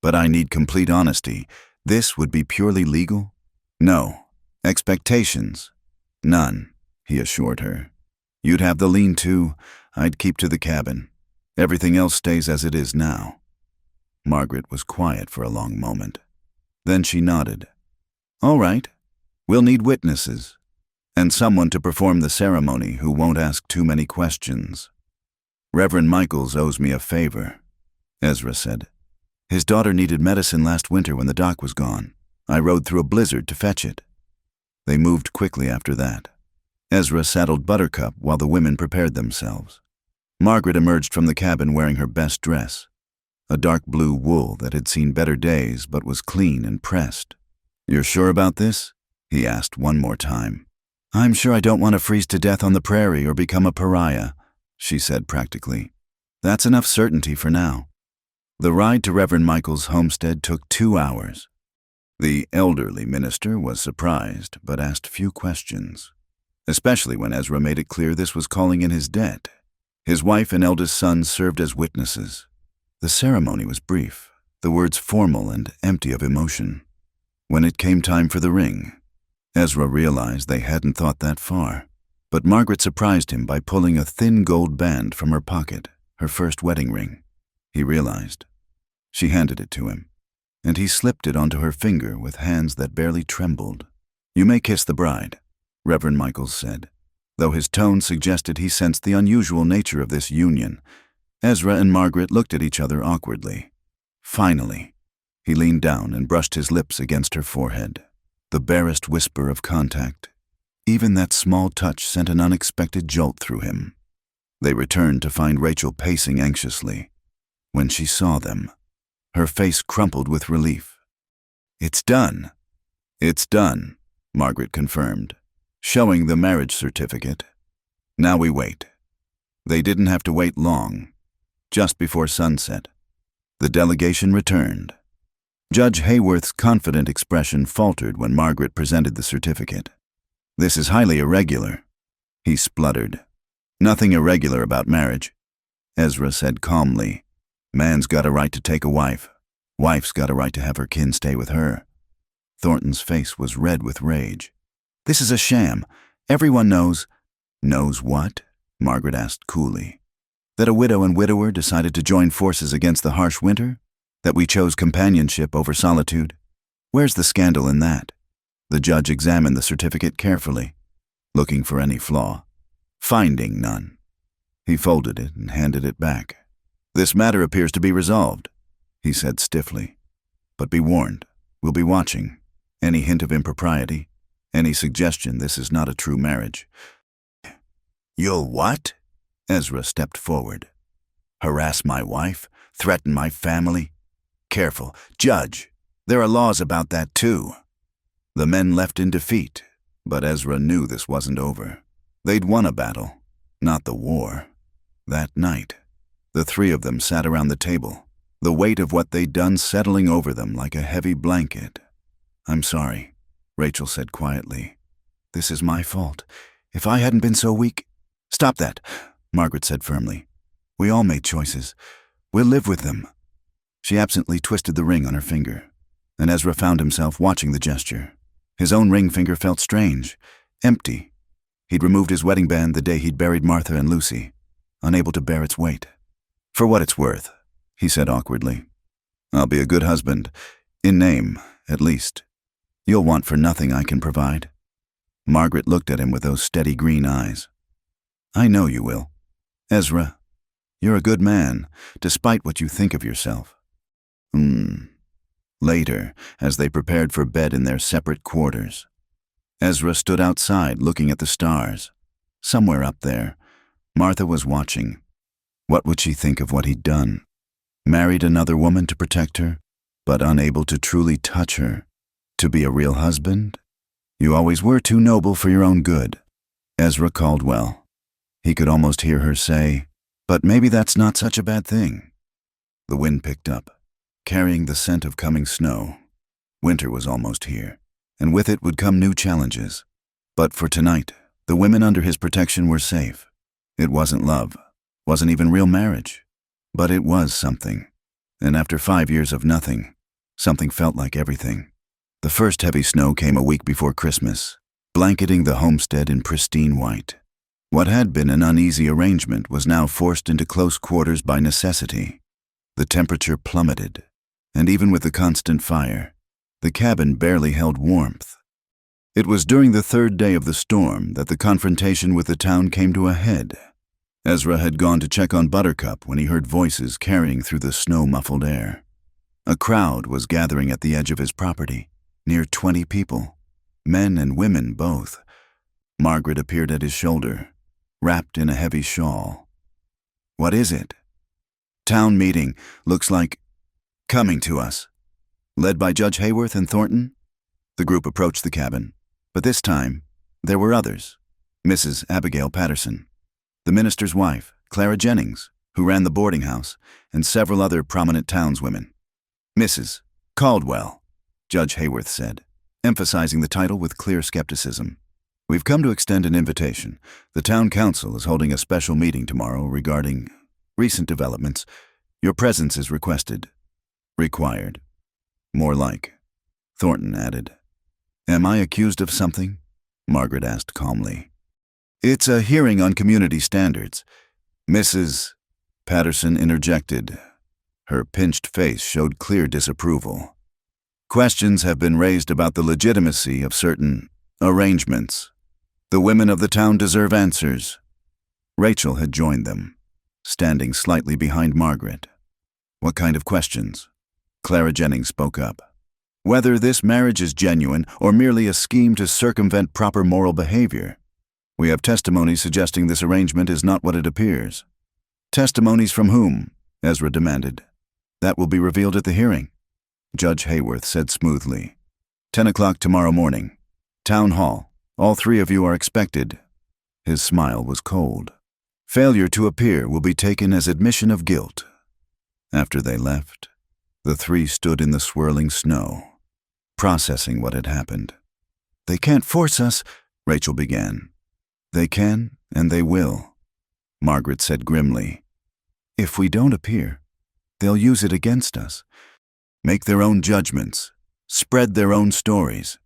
"But I need complete honesty. This would be purely legal?" "No. Expectations? None," he assured her. "You'd have the lean-to, I'd keep to the cabin. Everything else stays as it is now." Margaret was quiet for a long moment. Then she nodded. "All right. We'll need witnesses, and someone to perform the ceremony who won't ask too many questions. Reverend Michaels owes me a favor," Ezra said. "His daughter needed medicine last winter when the doc was gone. I rode through a blizzard to fetch it." They moved quickly after that. Ezra saddled Buttercup while the women prepared themselves. Margaret emerged from the cabin wearing her best dress, a dark blue wool that had seen better days but was clean and pressed. "You're sure about this?" he asked one more time. "I'm sure I don't want to freeze to death on the prairie or become a pariah," she said practically. "That's enough certainty for now." The ride to Reverend Michael's homestead took 2 hours. The elderly minister was surprised but asked few questions, especially when Ezra made it clear this was calling in his debt. His wife and eldest son served as witnesses. The ceremony was brief, the words formal and empty of emotion. When it came time for the ring, Ezra realized they hadn't thought that far, but Margaret surprised him by pulling a thin gold band from her pocket, her first wedding ring. He realized. She handed it to him, and he slipped it onto her finger with hands that barely trembled. "You may kiss the bride," Reverend Michaels said, though his tone suggested he sensed the unusual nature of this union. Ezra and Margaret looked at each other awkwardly. Finally, he leaned down and brushed his lips against her forehead. The barest whisper of contact. Even that small touch sent an unexpected jolt through him. They returned to find Rachel pacing anxiously. When she saw them, her face crumpled with relief. "It's done." "It's done," Margaret confirmed, showing the marriage certificate. "Now we wait." They didn't have to wait long. Just before sunset, the delegation returned. Judge Hayworth's confident expression faltered when Margaret presented the certificate. "This is highly irregular," he spluttered. "Nothing irregular about marriage," Ezra said calmly. "Man's got a right to take a wife. Wife's got a right to have her kin stay with her." Thornton's face was red with rage. "This is a sham. Everyone knows—" "Knows what?" Margaret asked coolly. "That a widow and widower decided to join forces against the harsh winter? That we chose companionship over solitude? Where's the scandal in that?" The judge examined the certificate carefully, looking for any flaw. Finding none, he folded it and handed it back. "This matter appears to be resolved," he said stiffly. "But be warned, we'll be watching. Any hint of impropriety, any suggestion this is not a true marriage." "You'll what?" Ezra stepped forward. "Harass my wife? Threaten my family? Careful, Judge. There are laws about that too." The men left in defeat, but Ezra knew this wasn't over. They'd won a battle, not the war. That night, the three of them sat around the table, the weight of what they'd done settling over them like a heavy blanket. "I'm sorry," Rachel said quietly. "This is my fault. If I hadn't been so weak—" "Stop that," Margaret said firmly. "We all made choices. We'll live with them." She absently twisted the ring on her finger, and Ezra found himself watching the gesture. His own ring finger felt strange, empty. He'd removed his wedding band the day he'd buried Martha and Lucy, unable to bear its weight. "For what it's worth," he said awkwardly. "I'll be a good husband, in name, at least. You'll want for nothing I can provide." Margaret looked at him with those steady green eyes. "I know you will. Ezra, you're a good man, despite what you think of yourself." Later, as they prepared for bed in their separate quarters, Ezra stood outside looking at the stars. Somewhere up there, Martha was watching. What would she think of what he'd done? Married another woman to protect her, but unable to truly touch her. To be a real husband? "You always were too noble for your own good," Ezra Caldwell. He could almost hear her say, "But maybe that's not such a bad thing." The wind picked up, carrying the scent of coming snow. Winter was almost here, and with it would come new challenges. But for tonight, the women under his protection were safe. It wasn't love, wasn't even real marriage, but it was something. And after 5 years of nothing, something felt like everything. The first heavy snow came a week before Christmas, blanketing the homestead in pristine white. What had been an uneasy arrangement was now forced into close quarters by necessity. The temperature plummeted, and even with the constant fire, the cabin barely held warmth. It was during the third day of the storm that the confrontation with the town came to a head. Ezra had gone to check on Buttercup when he heard voices carrying through the snow-muffled air. A crowd was gathering at the edge of his property, near 20 people, men and women both. Margaret appeared at his shoulder, wrapped in a heavy shawl. "What is it?" "Town meeting, looks like coming to us." Led by Judge Hayworth and Thornton, the group approached the cabin, but this time there were others. Mrs. Abigail Patterson, the minister's wife, Clara Jennings, who ran the boarding house, and several other prominent townswomen. "Mrs. Caldwell," Judge Hayworth said, emphasizing the title with clear skepticism. "We've come to extend an invitation. The town council is holding a special meeting tomorrow regarding recent developments. Your presence is requested." "Required." "More like," Thornton added. "Am I accused of something?" Margaret asked calmly. "It's a hearing on community standards." Mrs. Patterson interjected. Her pinched face showed clear disapproval. "Questions have been raised about the legitimacy of certain arrangements. The women of the town deserve answers." Rachel had joined them, standing slightly behind Margaret. "What kind of questions?" Clara Jennings spoke up. "Whether this marriage is genuine or merely a scheme to circumvent proper moral behavior. We have testimonies suggesting this arrangement is not what it appears." "Testimonies from whom?" Ezra demanded. "That will be revealed at the hearing," Judge Hayworth said smoothly. 10 o'clock tomorrow morning. Town Hall. All 3 of you are expected." His smile was cold. "Failure to appear will be taken as admission of guilt." After they left, the 3 stood in the swirling snow, processing what had happened. "They can't force us," Rachel began. "They can, and they will," Margaret said grimly. "If we don't appear, they'll use it against us. Make their own judgments, spread their own stories."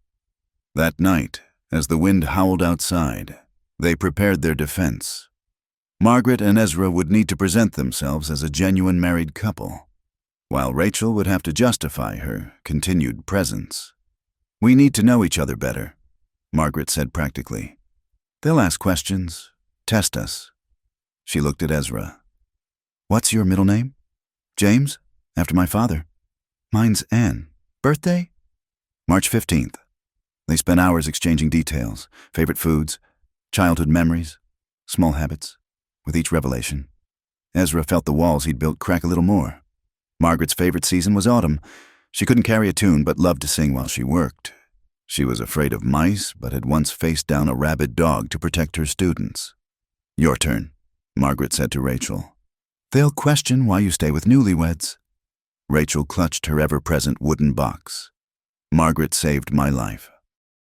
That night, as the wind howled outside, they prepared their defense. Margaret and Ezra would need to present themselves as a genuine married couple, while Rachel would have to justify her continued presence. "We need to know each other better," Margaret said practically. "They'll ask questions, test us." She looked at Ezra. "What's your middle name?" "James, after my father." "Mine's Anne. Birthday?" "March 15th. They spent hours exchanging details, favorite foods, childhood memories, small habits. With each revelation, Ezra felt the walls he'd built crack a little more. Margaret's favorite season was autumn. She couldn't carry a tune but loved to sing while she worked. She was afraid of mice but had once faced down a rabid dog to protect her students. "Your turn," Margaret said to Rachel. "They'll question why you stay with newlyweds." Rachel clutched her ever-present wooden box. "Margaret saved my life.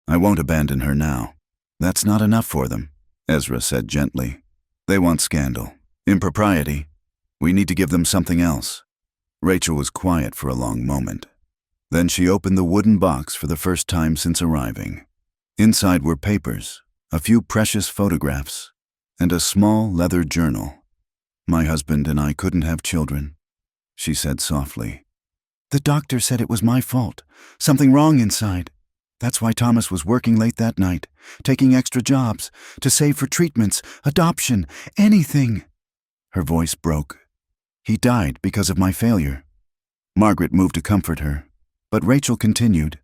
I won't abandon her now." "That's not enough for them," Ezra said gently. "They want scandal, impropriety. We need to give them something else." Rachel was quiet for a long moment. Then she opened the wooden box for the first time since arriving. Inside were papers, a few precious photographs, and a small leather journal. "My husband and I couldn't have children," she said softly. "The doctor said it was my fault, something wrong inside. That's why Thomas was working late that night, taking extra jobs, to save for treatments, adoption, anything." Her voice broke. "He died because of my failure." Margaret moved to comfort her, but Rachel continued.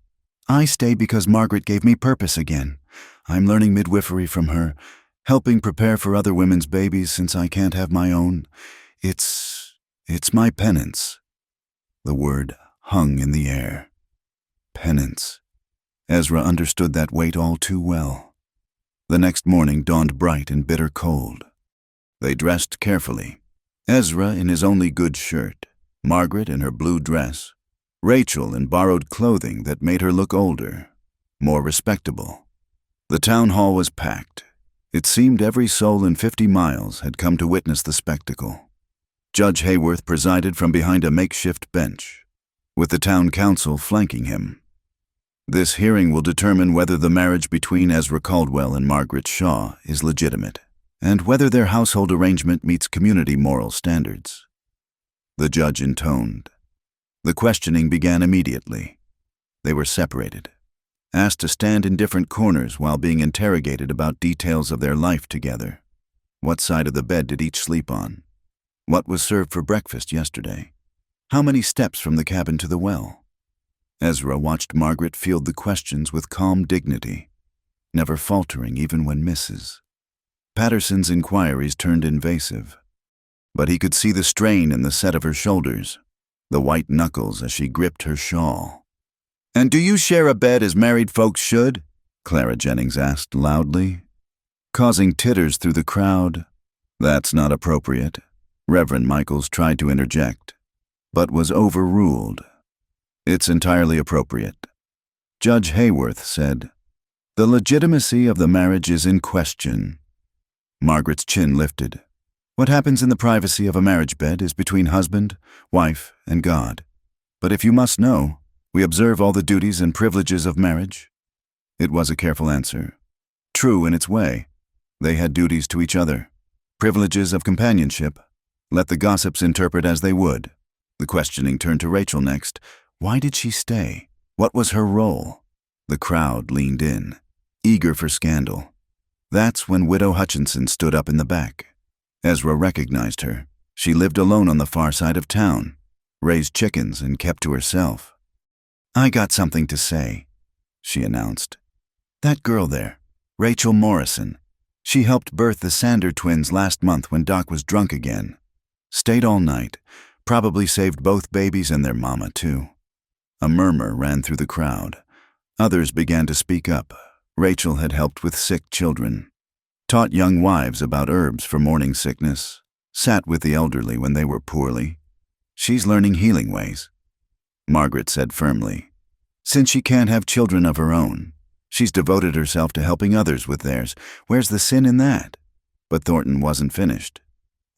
"I stayed because Margaret gave me purpose again. I'm learning midwifery from her, helping prepare for other women's babies since I can't have my own. It's my penance." The word hung in the air. Penance. Ezra understood that weight all too well. The next morning dawned bright and bitter cold. They dressed carefully. Ezra in his only good shirt, Margaret in her blue dress, Rachel in borrowed clothing that made her look older, more respectable. The town hall was packed. It seemed every soul in 50 miles had come to witness the spectacle. Judge Hayworth presided from behind a makeshift bench, with the town council flanking him. This hearing will determine whether the marriage between Ezra Caldwell and Margaret Shaw is legitimate, and whether their household arrangement meets community moral standards. The judge intoned. The questioning began immediately. They were separated, asked to stand in different corners while being interrogated about details of their life together. What side of the bed did each sleep on? What was served for breakfast yesterday? How many steps from the cabin to the well? Ezra watched Margaret field the questions with calm dignity, never faltering even when misses. Patterson's inquiries turned invasive, but he could see the strain in the set of her shoulders, the white knuckles as she gripped her shawl. "And do you share a bed as married folks should?" Clara Jennings asked loudly, causing titters through the crowd. "That's not appropriate," Reverend Michaels tried to interject, but was overruled. "It's entirely appropriate," Judge Hayworth said. "The legitimacy of the marriage is in question." Margaret's chin lifted. "What happens in the privacy of a marriage bed is between husband, wife, and God. But if you must know, we observe all the duties and privileges of marriage." It was a careful answer. True in its way. They had duties to each other, privileges of companionship. Let the gossips interpret as they would. The questioning turned to Rachel next. Why did she stay? What was her role? The crowd leaned in, eager for scandal. That's when Widow Hutchinson stood up in the back. Ezra recognized her. She lived alone on the far side of town, raised chickens and kept to herself. "I got something to say," she announced. "That girl there, Rachel Morrison, she helped birth the Sander twins last month when Doc was drunk again. Stayed all night, probably saved both babies and their mama too." A murmur ran through the crowd. Others began to speak up. Rachel had helped with sick children, taught young wives about herbs for morning sickness, sat with the elderly when they were poorly. She's learning healing ways. Margaret said firmly. Since she can't have children of her own, she's devoted herself to helping others with theirs. Where's the sin in that? But Thornton wasn't finished.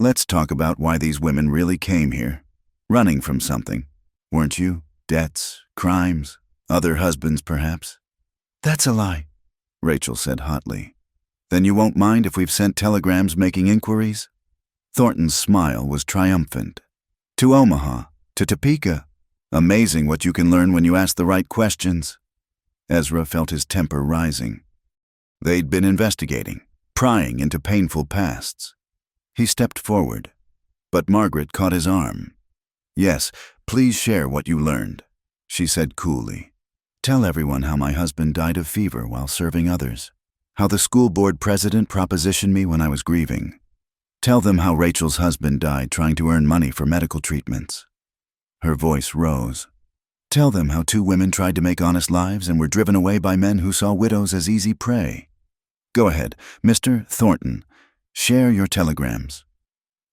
Let's talk about why these women really came here. Running from something, weren't you? Debts, crimes, other husbands perhaps? That's a lie, Rachel said hotly. Then you won't mind if we've sent telegrams making inquiries? Thornton's smile was triumphant. To Omaha, to Topeka. Amazing what you can learn when you ask the right questions. Ezra felt his temper rising. They'd been investigating, prying into painful pasts. He stepped forward, but Margaret caught his arm. Yes, please share what you learned, she said coolly. Tell everyone how my husband died of fever while serving others, how the school board president propositioned me when I was grieving. Tell them how Rachel's husband died trying to earn money for medical treatments. Her voice rose. Tell them how 2 women tried to make honest lives and were driven away by men who saw widows as easy prey. Go ahead, Mr. Thornton. Share your telegrams.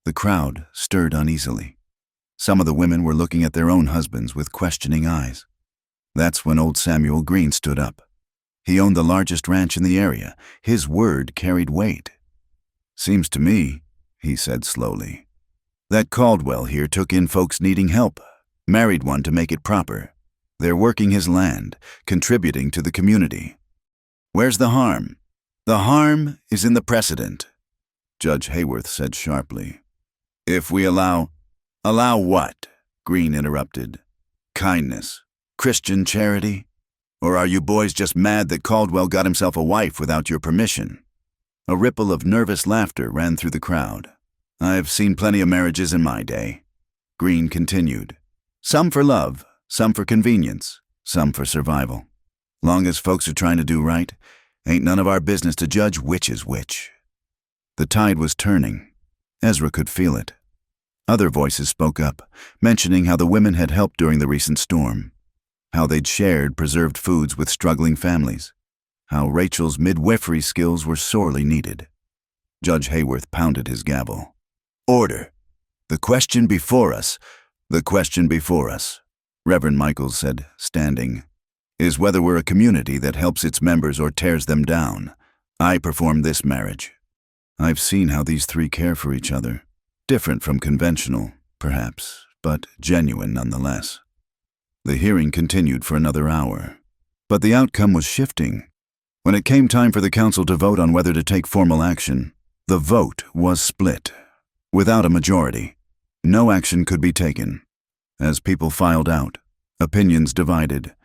The crowd stirred uneasily. Some of the women were looking at their own husbands with questioning eyes. That's when old Samuel Green stood up. He owned the largest ranch in the area. His word carried weight. Seems to me, he said slowly, that Caldwell here took in folks needing help, married one to make it proper. They're working his land, contributing to the community. Where's the harm? The harm is in the precedent, Judge Hayworth said sharply. If we allow what? Green interrupted. Kindness, Christian charity? Or are you boys just mad that Caldwell got himself a wife without your permission? A ripple of nervous laughter ran through the crowd. I've seen plenty of marriages in my day, Green continued. Some for love, some for convenience, some for survival. Long as folks are trying to do right, ain't none of our business to judge which is which. The tide was turning. Ezra could feel it. Other voices spoke up, mentioning how the women had helped during the recent storm, how they'd shared preserved foods with struggling families, how Rachel's midwifery skills were sorely needed. Judge Hayworth pounded his gavel. Order. The question before us, Reverend Michaels said, standing. is whether we're a community that helps its members or tears them down. I performed this marriage. I've seen how these three care for each other. Different from conventional, perhaps, but genuine nonetheless. The hearing continued for another hour, but the outcome was shifting. When it came time for the council to vote on whether to take formal action, the vote was split. Without a majority, no action could be taken. As people filed out, opinions divided.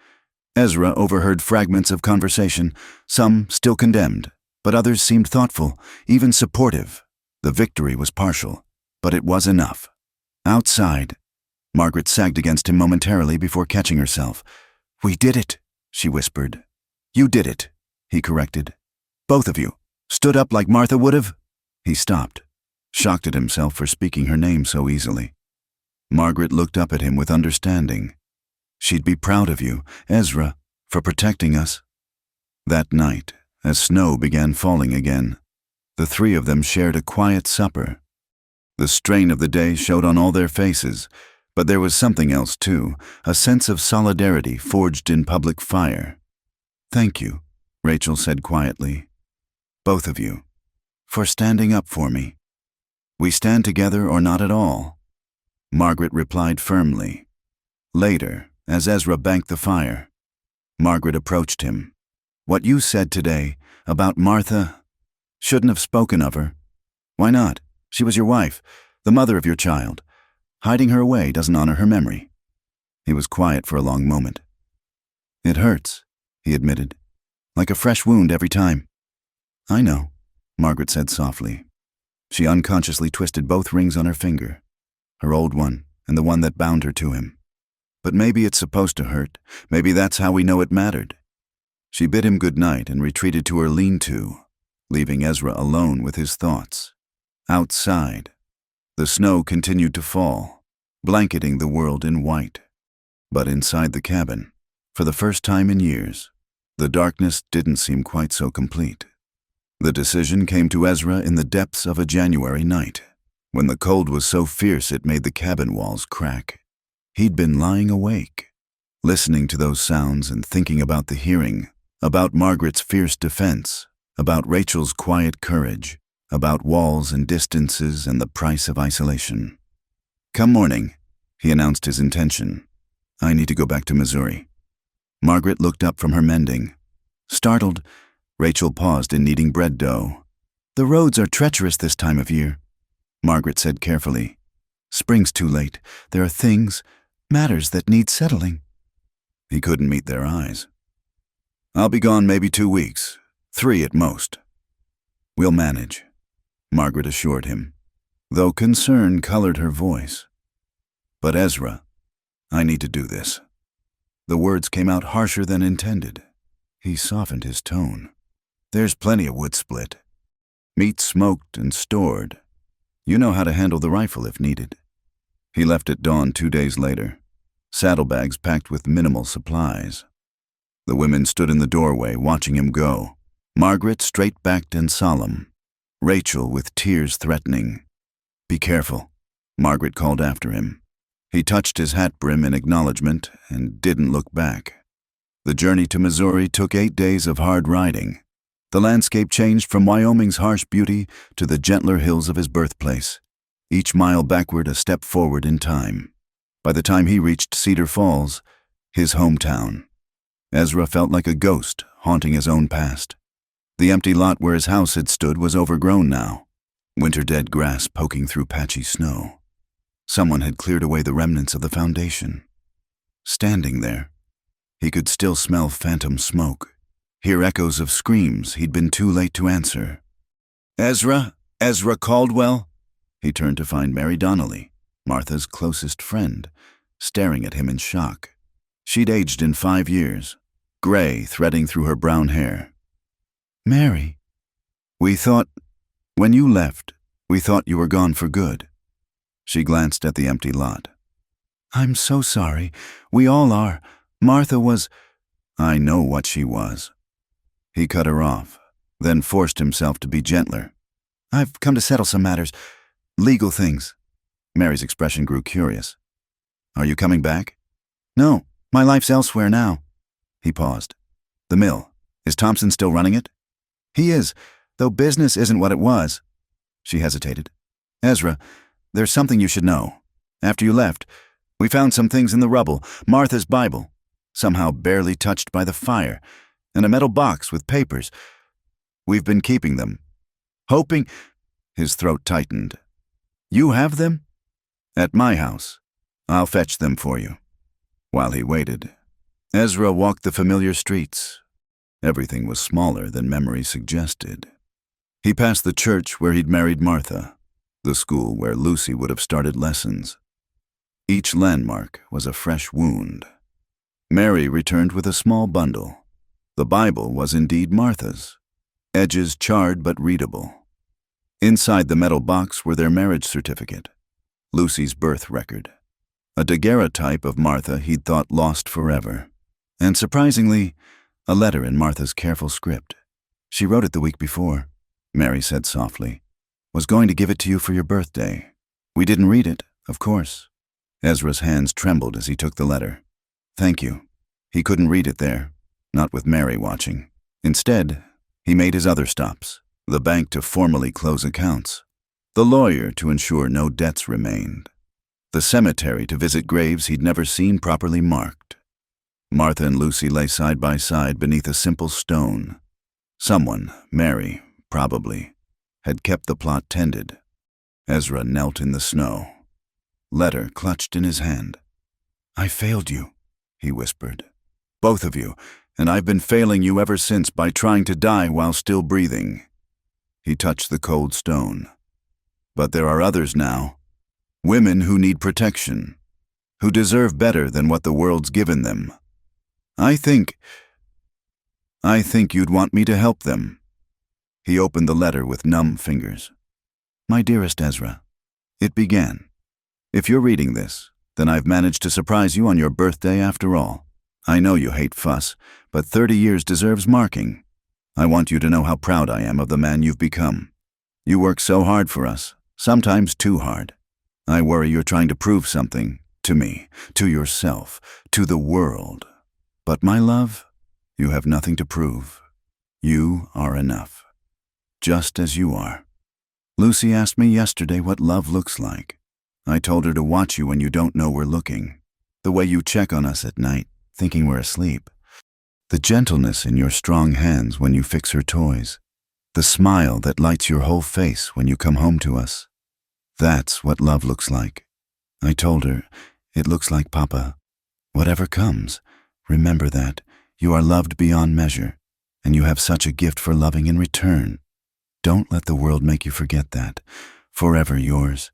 Ezra overheard fragments of conversation, some still condemned, but others seemed thoughtful, even supportive. The victory was partial, but it was enough. Outside, Margaret sagged against him momentarily before catching herself. "We did it," she whispered. "You did it," he corrected. "Both of you. Stood up like Martha would have?" He stopped, shocked at himself for speaking her name so easily. Margaret looked up at him with understanding. "She'd be proud of you, Ezra, for protecting us." That night, as snow began falling again, the three of them shared a quiet supper. The strain of the day showed on all their faces, but there was something else too, a sense of solidarity forged in public fire. "Thank you," Rachel said quietly. "Both of you, for standing up for me. We stand together or not at all," Margaret replied firmly. Later, as Ezra banked the fire, Margaret approached him. "What you said today about Martha, shouldn't have spoken of her. Why not? She was your wife, the mother of your child. Hiding her away doesn't honor her memory." He was quiet for a long moment. "It hurts," he admitted, "like a fresh wound every time." "I know," Margaret said softly. She unconsciously twisted both rings on her finger, her old one and the one that bound her to him. "But maybe it's supposed to hurt. Maybe that's how we know it mattered." She bid him good night and retreated to her lean-to, leaving Ezra alone with his thoughts. Outside, the snow continued to fall, blanketing the world in white. But inside the cabin, for the first time in years, the darkness didn't seem quite so complete. The decision came to Ezra in the depths of a January night, when the cold was so fierce it made the cabin walls crack. He'd been lying awake, listening to those sounds and thinking about the hearing, about Margaret's fierce defense, about Rachel's quiet courage, about walls and distances and the price of isolation. "Come morning," he announced his intention. "I need to go back to Missouri." Margaret looked up from her mending. Startled, Rachel paused in kneading bread dough. "The roads are treacherous this time of year," Margaret said carefully. "Spring's too late. There are things, matters that need settling." He couldn't meet their eyes. "I'll be gone maybe 2 weeks, 3 at most." "We'll manage," Margaret assured him, though concern colored her voice. "But Ezra, I need to do this." The words came out harsher than intended. He softened his tone. "There's plenty of wood split. Meat smoked and stored. You know how to handle the rifle if needed." He left at dawn 2 days later, saddlebags packed with minimal supplies. The women stood in the doorway watching him go, Margaret straight-backed and solemn, Rachel with tears threatening. "Be careful," Margaret called after him. He touched his hat brim in acknowledgement and didn't look back. The journey to Missouri took 8 days of hard riding. The landscape changed from Wyoming's harsh beauty to the gentler hills of his birthplace, each mile backward a step forward in time. By the time he reached Cedar Falls, his hometown, Ezra felt like a ghost haunting his own past. The empty lot where his house had stood was overgrown now, winter-dead grass poking through patchy snow. Someone had cleared away the remnants of the foundation. Standing there, he could still smell phantom smoke, hear echoes of screams he'd been too late to answer. "Ezra? Ezra Caldwell?" He turned to find Mary Donnelly, Martha's closest friend, staring at him in shock. She'd aged in 5 years, gray threading through her brown hair. "Mary, when you left, we thought you were gone for good." She glanced at the empty lot. "I'm so sorry. We all are. Martha was—" "I know what she was." He cut her off, then forced himself to be gentler. "I've come to settle some matters. Legal things." Mary's expression grew curious. "Are you coming back?" "No, my life's elsewhere now." He paused. The mill. Is Thompson still running it? He is, though business isn't what it was. She hesitated. Ezra, there's something you should know. After you left, we found some things in the rubble. Martha's Bible, somehow barely touched by the fire, and a metal box with papers. We've been keeping them, hoping— His throat tightened. You have them? At my house. I'll fetch them for you. While he waited, Ezra walked the familiar streets. Everything was smaller than memory suggested. He passed the church where he'd married Martha, the school where Lucy would have started lessons. Each landmark was a fresh wound. Mary returned with a small bundle. The Bible was indeed Martha's, edges charred but readable. Inside the metal box were their marriage certificate, Lucy's birth record, a daguerreotype of Martha he'd thought lost forever, and surprisingly, a letter in Martha's careful script. She wrote it the week before, Mary said softly. Was going to give it to you for your birthday. We didn't read it, of course. Ezra's hands trembled as he took the letter. Thank you. He couldn't read it there, not with Mary watching. Instead, he made his other stops, the bank to formally close accounts, the lawyer to ensure no debts remained, the cemetery to visit graves he'd never seen properly marked. Martha and Lucy lay side by side beneath a simple stone. Someone, Mary, probably, had kept the plot tended. Ezra knelt in the snow, letter clutched in his hand. I failed you, he whispered. Both of you, and I've been failing you ever since by trying to die while still breathing. He touched the cold stone. But there are others now. Women who need protection, who deserve better than what the world's given them. I think you'd want me to help them. He opened the letter with numb fingers. My dearest Ezra, it began. If you're reading this, then I've managed to surprise you on your birthday after all. I know you hate fuss, but 30 years deserves marking. I want you to know how proud I am of the man you've become. You work so hard for us, sometimes too hard. I worry you're trying to prove something, to me, to yourself, to the world. But my love, you have nothing to prove. You are enough, just as you are. Lucy asked me yesterday what love looks like. I told her to watch you when you don't know we're looking, the way you check on us at night, thinking we're asleep, the gentleness in your strong hands when you fix her toys, the smile that lights your whole face when you come home to us. That's what love looks like. I told her, it looks like Papa. Whatever comes, remember that you are loved beyond measure, and you have such a gift for loving in return. Don't let the world make you forget that. Forever yours.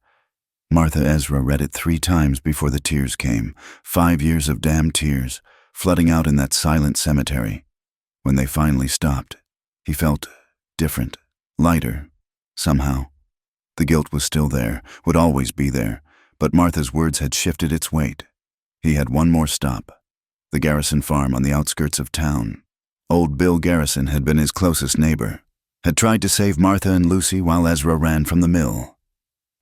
Martha Ezra read it 3 times before the tears came, 5 years of damn tears, flooding out in that silent cemetery. When they finally stopped, he felt different, lighter, somehow. The guilt was still there, would always be there, but Martha's words had shifted its weight. He had one more stop, the Garrison farm on the outskirts of town. Old Bill Garrison had been his closest neighbor, had tried to save Martha and Lucy while Ezra ran from the mill.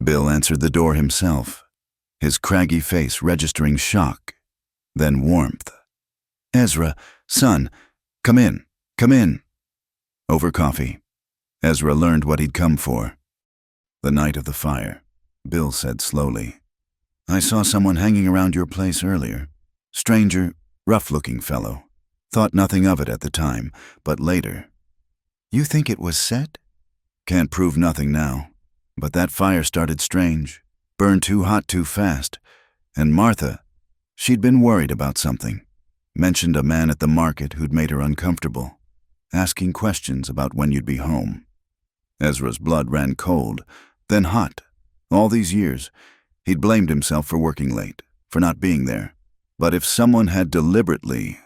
Bill answered the door himself, his craggy face registering shock, then warmth. Ezra, son, come in, come in. Over coffee, Ezra learned what he'd come for. The night of the fire, Bill said slowly. I saw someone hanging around your place earlier. Stranger, rough-looking fellow. Thought nothing of it at the time, but later. You think it was set? Can't prove nothing now. But that fire started strange, burned too hot too fast. And Martha, she'd been worried about something. Mentioned a man at the market who'd made her uncomfortable, asking questions about when you'd be home. Ezra's blood ran cold, then hot. All these years, he'd blamed himself for working late, for not being there. But if someone had deliberately,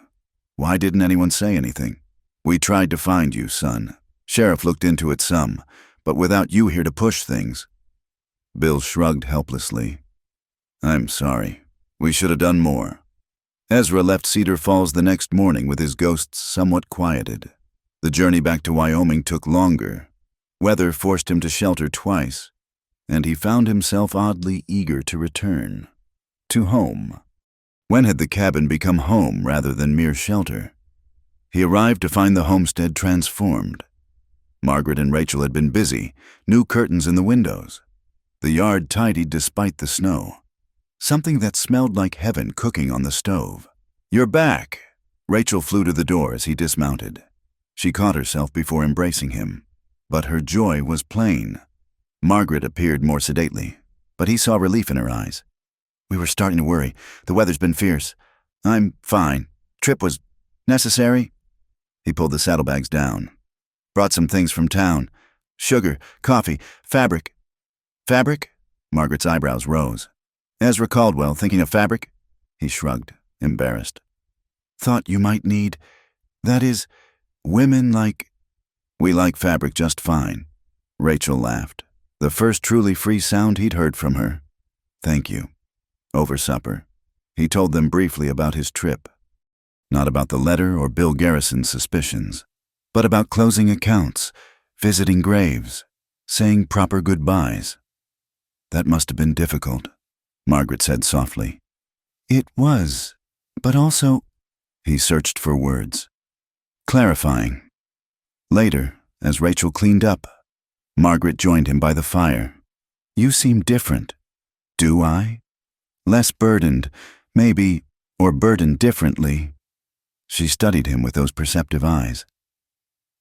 why didn't anyone say anything? We tried to find you, son. Sheriff looked into it some, but without you here to push things. Bill shrugged helplessly. I'm sorry. We should have done more. Ezra left Cedar Falls the next morning with his ghosts somewhat quieted. The journey back to Wyoming took longer. Weather forced him to shelter twice, and he found himself oddly eager to return. To home. When had the cabin become home rather than mere shelter? He arrived to find the homestead transformed. Margaret and Rachel had been busy, new curtains in the windows. The yard tidied despite the snow. Something that smelled like heaven cooking on the stove. "You're back!" Rachel flew to the door as he dismounted. She caught herself before embracing him, but her joy was plain. Margaret appeared more sedately, but he saw relief in her eyes. "We were starting to worry. The weather's been fierce. I'm fine. Trip was necessary." He pulled the saddlebags down. "Brought some things from town. Sugar, coffee, fabric." "Fabric?" Margaret's eyebrows rose. "Ezra Caldwell, thinking of fabric?" He shrugged, embarrassed. "Thought you might need, that is, women like—" "We like fabric just fine." Rachel laughed, the first truly free sound he'd heard from her. "Thank you." Over supper, he told them briefly about his trip. Not about the letter or Bill Garrison's suspicions, but about closing accounts, visiting graves, saying proper goodbyes. "That must have been difficult," Margaret said softly. "It was, but also—" He searched for words. "Clarifying." Later, as Rachel cleaned up, Margaret joined him by the fire. "You seem different." "Do I?" "Less burdened, maybe, or burdened differently." She studied him with those perceptive eyes.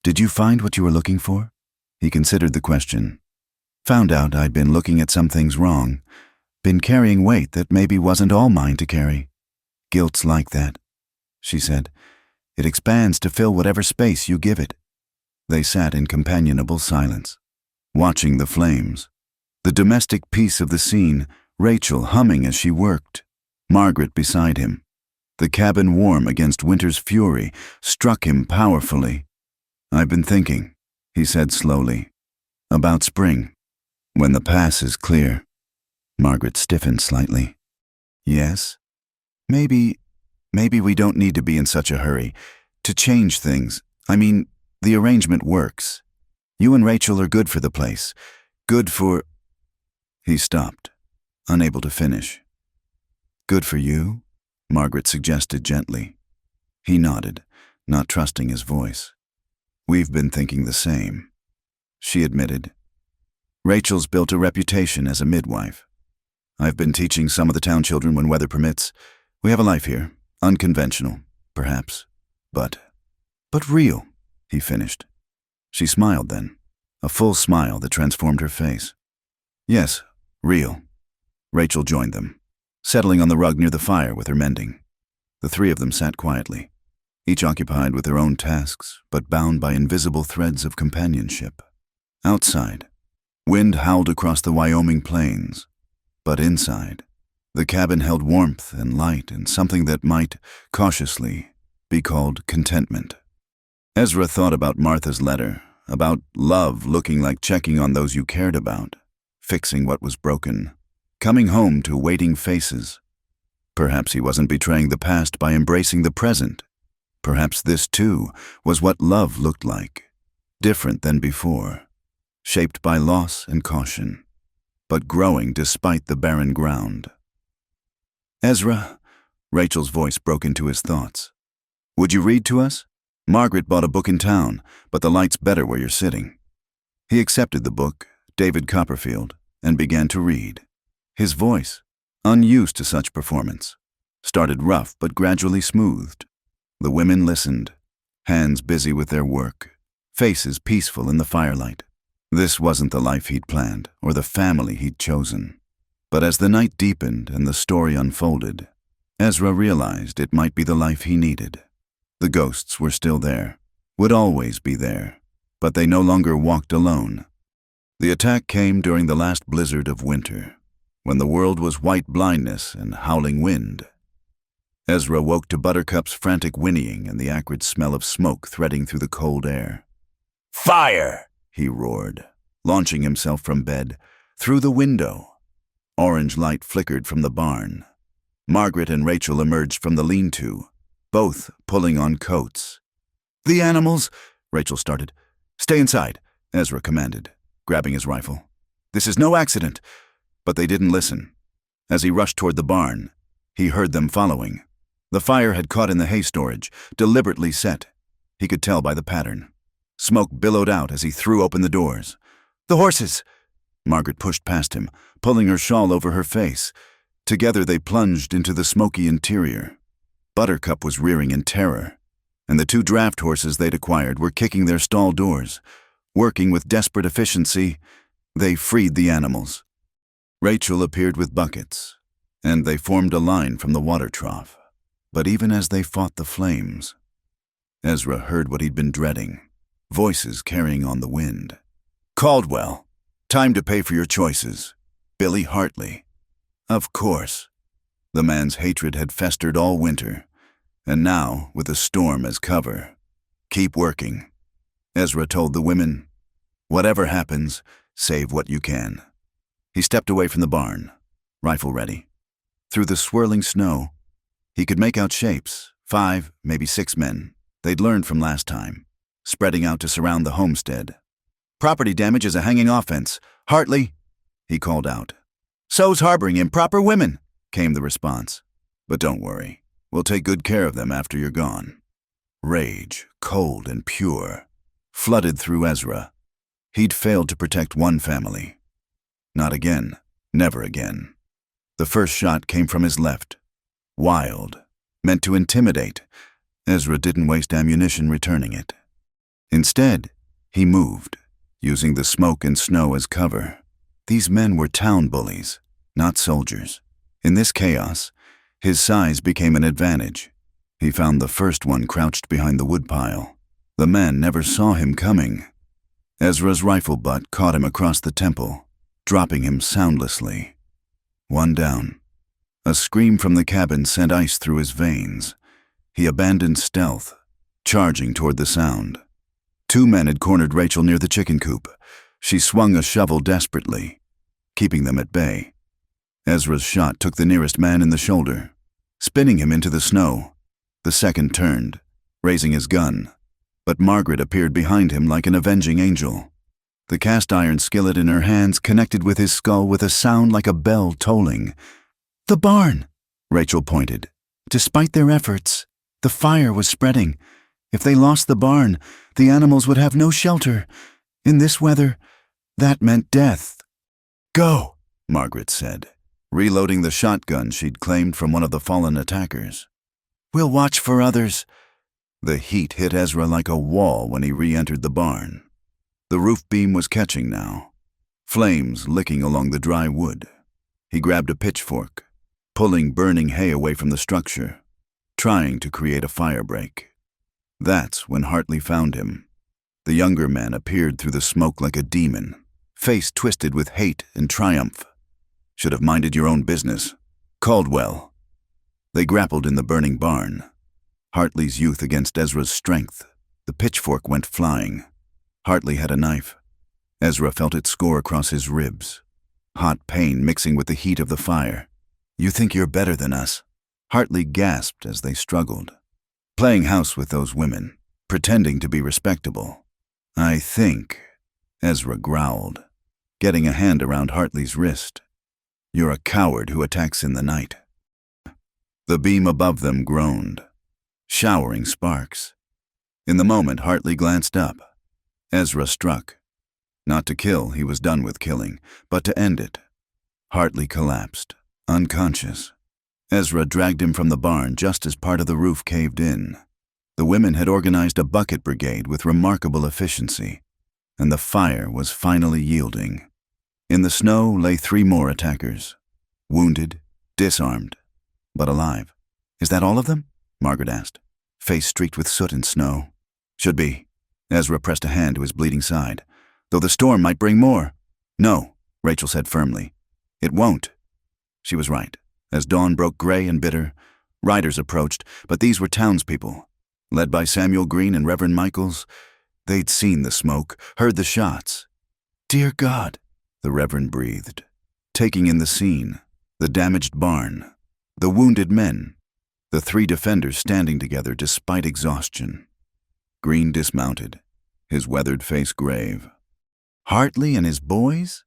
"Did you find what you were looking for?" He considered the question. "Found out I'd been looking at some things wrong, been carrying weight that maybe wasn't all mine to carry. Guilt's like that," she said. "It expands to fill whatever space you give it." They sat in companionable silence, watching the flames. The domestic peace of the scene, Rachel humming as she worked, Margaret beside him. The cabin warm against winter's fury struck him powerfully. "I've been thinking," he said slowly, "about spring, when the pass is clear." Margaret stiffened slightly. "Yes? Maybe we don't need to be in such a hurry. To change things, I mean, the arrangement works. You and Rachel are good for the place. Good for—" He stopped, unable to finish. "Good for you?" Margaret suggested gently. He nodded, not trusting his voice. "We've been thinking the same," she admitted. "Rachel's built a reputation as a midwife. I've been teaching some of the town children when weather permits. We have a life here, unconventional, perhaps, but real," he finished. She smiled then, a full smile that transformed her face. "Yes, real." Rachel joined them, settling on the rug near the fire with her mending. The three of them sat quietly, each occupied with their own tasks, but bound by invisible threads of companionship. Outside, wind howled across the Wyoming plains, but inside, the cabin held warmth and light and something that might, cautiously, be called contentment. Ezra thought about Martha's letter, about love looking like checking on those you cared about, fixing what was broken, coming home to waiting faces. Perhaps he wasn't betraying the past by embracing the present. Perhaps this, too, was what love looked like, different than before, shaped by loss and caution, but growing despite the barren ground. "Ezra," Rachel's voice broke into his thoughts. "Would you read to us? Margaret bought a book in town, but the light's better where you're sitting." He accepted the book, David Copperfield, and began to read. His voice, unused to such performance, started rough but gradually smoothed. The women listened, hands busy with their work, faces peaceful in the firelight. This wasn't the life he'd planned or the family he'd chosen. But as the night deepened and the story unfolded, Ezra realized it might be the life he needed. The ghosts were still there, would always be there, but they no longer walked alone. The attack came during the last blizzard of winter, when the world was white blindness and howling wind. Ezra woke to Buttercup's frantic whinnying and the acrid smell of smoke threading through the cold air. "Fire!" he roared, launching himself from bed, through the window. Orange light flickered from the barn. Margaret and Rachel emerged from the lean-to, both pulling on coats. "The animals!" Rachel started. "Stay inside," Ezra commanded, grabbing his rifle. "This is no accident." But they didn't listen. As he rushed toward the barn, he heard them following. The fire had caught in the hay storage, deliberately set. He could tell by the pattern. Smoke billowed out as he threw open the doors. "The horses!" Margaret pushed past him, pulling her shawl over her face. Together they plunged into the smoky interior. Buttercup was rearing in terror, and the 2 draft horses they'd acquired were kicking their stall doors. Working with desperate efficiency, they freed the animals. Rachel appeared with buckets, and they formed a line from the water trough. But even as they fought the flames, Ezra heard what he'd been dreading, voices carrying on the wind. "Caldwell, time to pay for your choices. Billy Hartley." Of course. The man's hatred had festered all winter, and now, with a storm as cover. "Keep working," Ezra told the women. "Whatever happens, save what you can." He stepped away from the barn, rifle ready. Through the swirling snow, he could make out shapes, 5, maybe 6 men. They'd learned from last time, spreading out to surround the homestead. "Property damage is a hanging offense. Hartley," he called out. "So's harboring improper women," came the response. "But don't worry, we'll take good care of them after you're gone." Rage, cold and pure, flooded through Ezra. He'd failed to protect one family. Not again, never again. The first shot came from his left. Wild, meant to intimidate. Ezra didn't waste ammunition returning it. Instead, he moved, using the smoke and snow as cover. These men were town bullies, not soldiers. In this chaos, his size became an advantage. He found the first one crouched behind the woodpile. The man never saw him coming. Ezra's rifle butt caught him across the temple, dropping him soundlessly. One down. A scream from the cabin sent ice through his veins. He abandoned stealth, charging toward the sound. 2 men had cornered Rachel near the chicken coop. She swung a shovel desperately, keeping them at bay. Ezra's shot took the nearest man in the shoulder, spinning him into the snow. The second turned, raising his gun, but Margaret appeared behind him like an avenging angel. The cast-iron skillet in her hands connected with his skull with a sound like a bell tolling. "The barn," Rachel pointed. "Despite their efforts, the fire was spreading. If they lost the barn, the animals would have no shelter. In this weather, that meant death." "Go," Margaret said, reloading the shotgun she'd claimed from one of the fallen attackers. "We'll watch for others." The heat hit Ezra like a wall when he re-entered the barn. The roof beam was catching now, flames licking along the dry wood. He grabbed a pitchfork, pulling burning hay away from the structure, trying to create a fire break. That's when Hartley found him. The younger man appeared through the smoke like a demon, face twisted with hate and triumph. "Should have minded your own business. Caldwell." They grappled in the burning barn. Hartley's youth against Ezra's strength. The pitchfork went flying. Hartley had a knife. Ezra felt it score across his ribs, hot pain mixing with the heat of the fire. "You think you're better than us?" Hartley gasped as they struggled. Playing house with those women, pretending to be respectable. "I think," Ezra growled, getting a hand around Hartley's wrist. "You're a coward who attacks in the night." The beam above them groaned, showering sparks. In the moment, Hartley glanced up. Ezra struck. Not to kill, he was done with killing, but to end it. Hartley collapsed, unconscious. Ezra dragged him from the barn just as part of the roof caved in. The women had organized a bucket brigade with remarkable efficiency, and the fire was finally yielding. In the snow lay 3 more attackers, wounded, disarmed, but alive. "Is that all of them?" Margaret asked, face streaked with soot and snow. "Should be." Ezra pressed a hand to his bleeding side. "Though the storm might bring more." "No," Rachel said firmly. "It won't." She was right. As dawn broke gray and bitter, riders approached, but these were townspeople. Led by Samuel Green and Reverend Michaels, they'd seen the smoke, heard the shots. "Dear God," the Reverend breathed, taking in the scene, the damaged barn, the wounded men, the 3 defenders standing together despite exhaustion. Green dismounted, his weathered face grave. "Hartley and his boys?"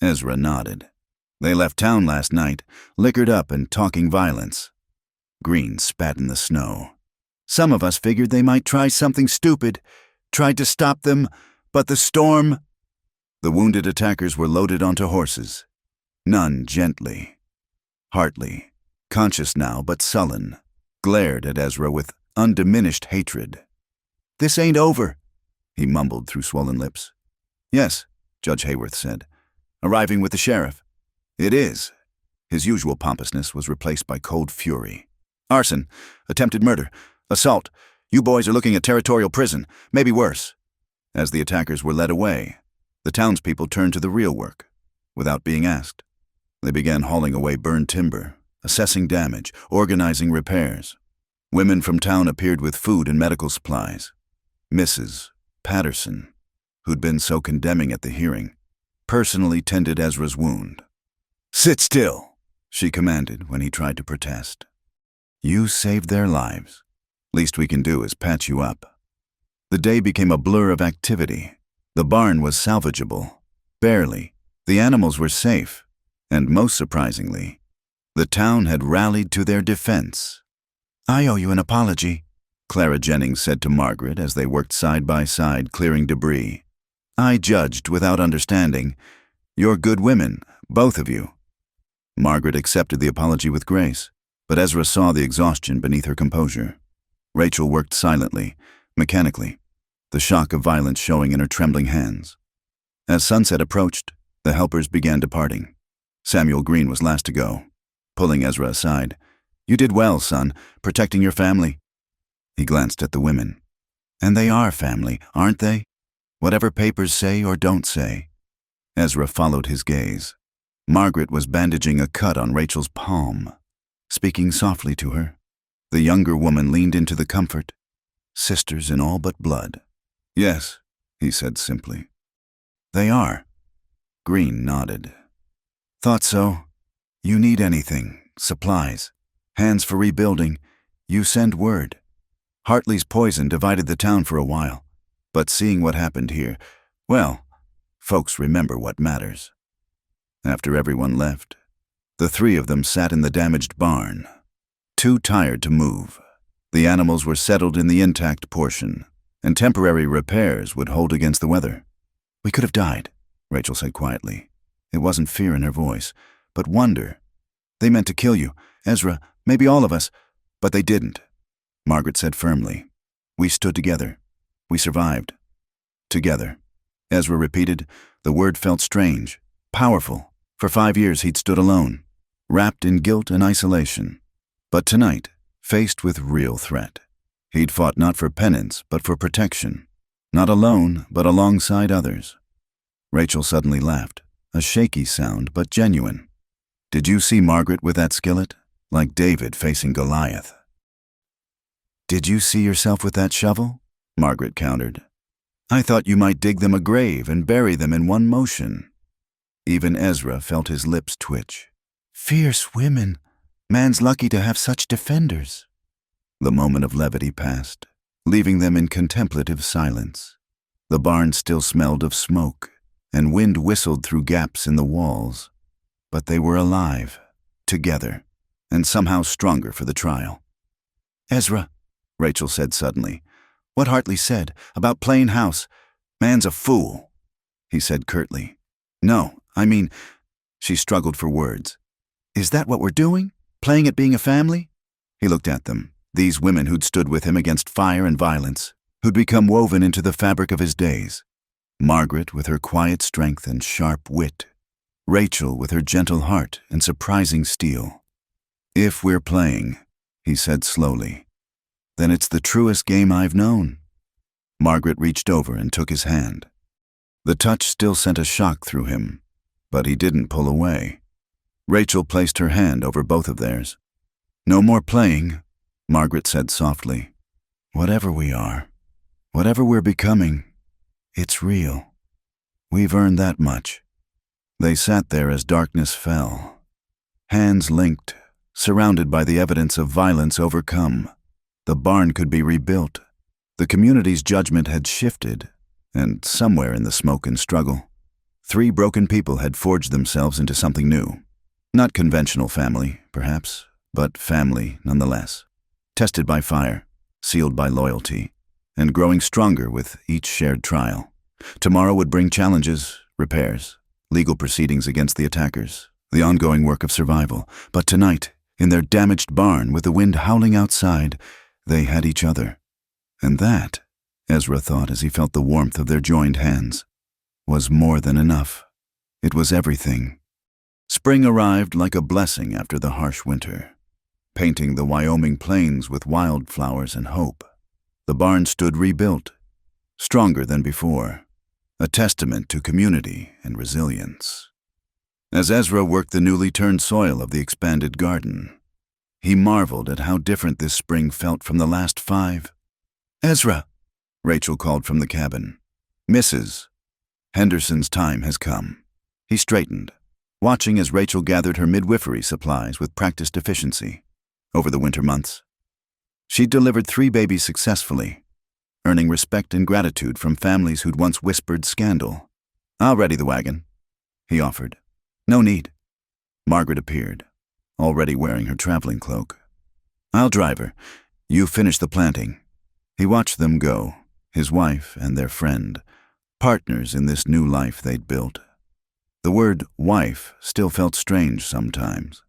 Ezra nodded. "They left town last night, liquored up and talking violence." Green spat in the snow. Some of us figured they might try something stupid, tried to stop them, but the storm... The wounded attackers were loaded onto horses. None gently. Hartley, conscious now but sullen, glared at Ezra with undiminished hatred. "This ain't over," he mumbled through swollen lips. "Yes," Judge Hayworth said, arriving with the sheriff. "It is." His usual pompousness was replaced by cold fury. "Arson, attempted murder, assault. You boys are looking at territorial prison, maybe worse." As the attackers were led away, the townspeople turned to the real work. Without being asked, they began hauling away burned timber, assessing damage, organizing repairs. Women from town appeared with food and medical supplies. Mrs. Patterson, who'd been so condemning at the hearing, personally tended Ezra's wound. "Sit still," she commanded when he tried to protest. "You saved their lives. Least we can do is patch you up." The day became a blur of activity. The barn was salvageable. Barely. The animals were safe. And most surprisingly, the town had rallied to their defense. "I owe you an apology," Clara Jennings said to Margaret as they worked side by side clearing debris. "I judged without understanding. You're good women, both of you." Margaret accepted the apology with grace, but Ezra saw the exhaustion beneath her composure. Rachel worked silently, mechanically, the shock of violence showing in her trembling hands. As sunset approached, the helpers began departing. Samuel Green was last to go, pulling Ezra aside. "You did well, son, protecting your family." He glanced at the women. "And they are family, aren't they? Whatever papers say or don't say." Ezra followed his gaze. Margaret was bandaging a cut on Rachel's palm, speaking softly to her. The younger woman leaned into the comfort. "Sisters in all but blood." "Yes," he said simply. "They are." Green nodded. "Thought so. You need anything, supplies, hands for rebuilding, you send word." Hartley's poison divided the town for a while, but seeing what happened here, well, folks remember what matters. After everyone left, the three of them sat in the damaged barn, too tired to move. The animals were settled in the intact portion, and temporary repairs would hold against the weather. "We could have died," Rachel said quietly. It wasn't fear in her voice, but wonder. "They meant to kill you, Ezra, maybe all of us, but they didn't," Margaret said firmly. "We stood together. We survived. Together." Ezra repeated. The word felt strange, powerful. For 5 years he'd stood alone, wrapped in guilt and isolation. But tonight, faced with real threat, he'd fought not for penance, but for protection. Not alone, but alongside others. Rachel suddenly laughed, a shaky sound, but genuine. "Did you see Margaret with that skillet? Like David facing Goliath." "Did you see yourself with that shovel?" Margaret countered. "I thought you might dig them a grave and bury them in one motion." Even Ezra felt his lips twitch. "Fierce women. Man's lucky to have such defenders." The moment of levity passed, leaving them in contemplative silence. The barn still smelled of smoke, and wind whistled through gaps in the walls. But they were alive, together, and somehow stronger for the trial. "Ezra," Rachel said suddenly, "what Hartley said about playing house, man's a fool," he said curtly. "No, I mean," she struggled for words. "Is that what we're doing? Playing at being a family?" He looked at them, these women who'd stood with him against fire and violence, who'd become woven into the fabric of his days. Margaret with her quiet strength and sharp wit. Rachel with her gentle heart and surprising steel. "If we're playing," he said slowly, "then it's the truest game I've known." Margaret reached over and took his hand. The touch still sent a shock through him, but he didn't pull away. Rachel placed her hand over both of theirs. "No more playing," Margaret said softly. "Whatever we are, whatever we're becoming, it's real. We've earned that much." They sat there as darkness fell, hands linked, surrounded by the evidence of violence overcome. The barn could be rebuilt. The community's judgment had shifted, and somewhere in the smoke and struggle, 3 broken people had forged themselves into something new. Not conventional family, perhaps, but family nonetheless. Tested by fire, sealed by loyalty, and growing stronger with each shared trial. Tomorrow would bring challenges, repairs, legal proceedings against the attackers, the ongoing work of survival. But tonight, in their damaged barn with the wind howling outside, they had each other. And that, Ezra thought as he felt the warmth of their joined hands, was more than enough. It was everything. Spring arrived like a blessing after the harsh winter, painting the Wyoming plains with wildflowers and hope. The barn stood rebuilt, stronger than before, a testament to community and resilience. As Ezra worked the newly turned soil of the expanded garden, he marveled at how different this spring felt from the last 5. "Ezra," Rachel called from the cabin. "Mrs. Henderson's time has come." He straightened, watching as Rachel gathered her midwifery supplies with practiced efficiency. Over the winter months, she'd delivered 3 babies successfully, earning respect and gratitude from families who'd once whispered scandal. "I'll ready the wagon," he offered. "No need." Margaret appeared, already wearing her traveling cloak. "I'll drive her. You finish the planting." He watched them go, his wife and their friend, partners in this new life they'd built. The word wife still felt strange sometimes,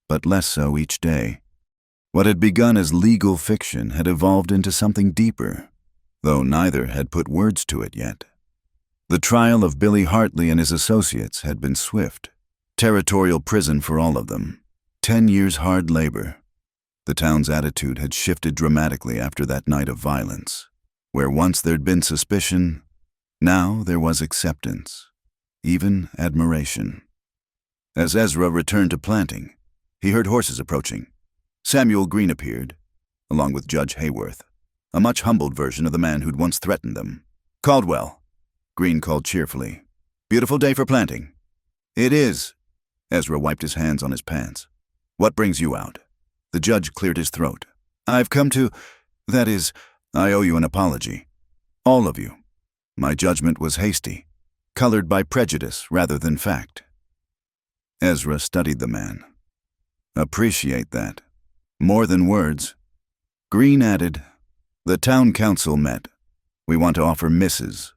but less so each day. What had begun as legal fiction had evolved into something deeper, though neither had put words to it yet. The trial of Billy Hartley and his associates had been swift. Territorial prison for all of them. 10 years hard labor. The town's attitude had shifted dramatically after that night of violence. Where once there'd been suspicion, now there was acceptance, even admiration. As Ezra returned to planting, he heard horses approaching. Samuel Green appeared, along with Judge Hayworth, a much humbled version of the man who'd once threatened them. "Caldwell," Green called cheerfully. "Beautiful day for planting." "It is." Ezra wiped his hands on his pants. "What brings you out?" The judge cleared his throat. "I've come to... that is, I owe you an apology. All of you. My judgment was hasty, colored by prejudice rather than fact." Ezra studied the man. "Appreciate that. More than words." Green added, "The town council met. We want to offer Mrs.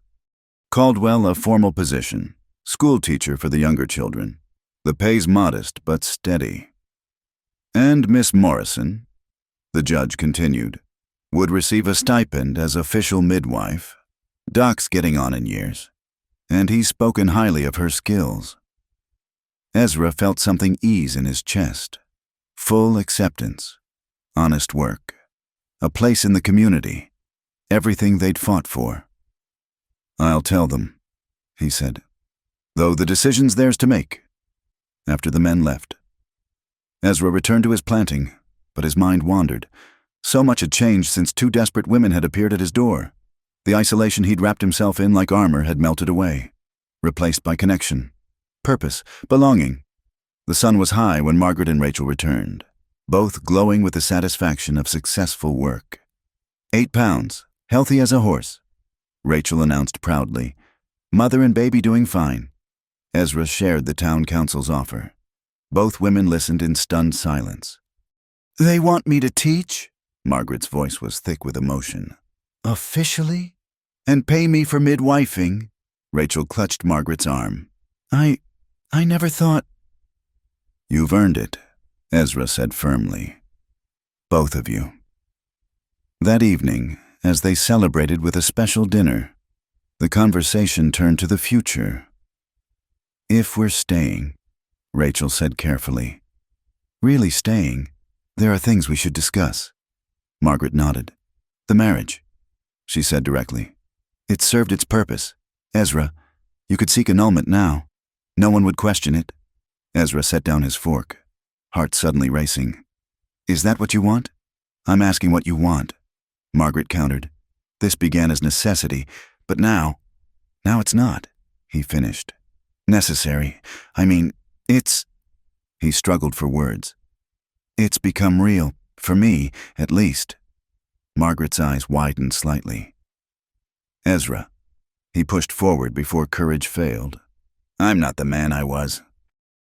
Caldwell a formal position, school teacher for the younger children. The pay's modest but steady. And Miss Morrison," the judge continued, "would receive a stipend as official midwife. Doc's getting on in years, and he's spoken highly of her skills." Ezra felt something ease in his chest. Full acceptance, honest work, a place in the community, everything they'd fought for. "I'll tell them," he said, "though the decision's theirs to make." After the men left, Ezra returned to his planting, but his mind wandered. So much had changed since 2 desperate women had appeared at his door. The isolation he'd wrapped himself in like armor had melted away, replaced by connection, purpose, belonging. The sun was high when Margaret and Rachel returned, both glowing with the satisfaction of successful work. 8 pounds, healthy as a horse, Rachel announced proudly. Mother and baby doing fine. Ezra shared the town council's offer. Both women listened in stunned silence. "They want me to teach?" Margaret's voice was thick with emotion. "Officially? And pay me for midwifing?" Rachel clutched Margaret's arm. I never thought—" "You've earned it," Ezra said firmly. "Both of you." That evening, as they celebrated with a special dinner, the conversation turned to the future. "If we're staying," Rachel said carefully. "Really staying, there are things we should discuss." Margaret nodded. "The marriage," she said directly. "It served its purpose. Ezra, you could seek annulment now. No one would question it." Ezra set down his fork, heart suddenly racing. "Is that what you want?" "I'm asking what you want," Margaret countered. "This began as necessity, but now it's not," he finished. "Necessary. I mean, it's—" He struggled for words. "It's become real, for me, at least." Margaret's eyes widened slightly. "Ezra," he pushed forward before courage failed. "I'm not the man I was.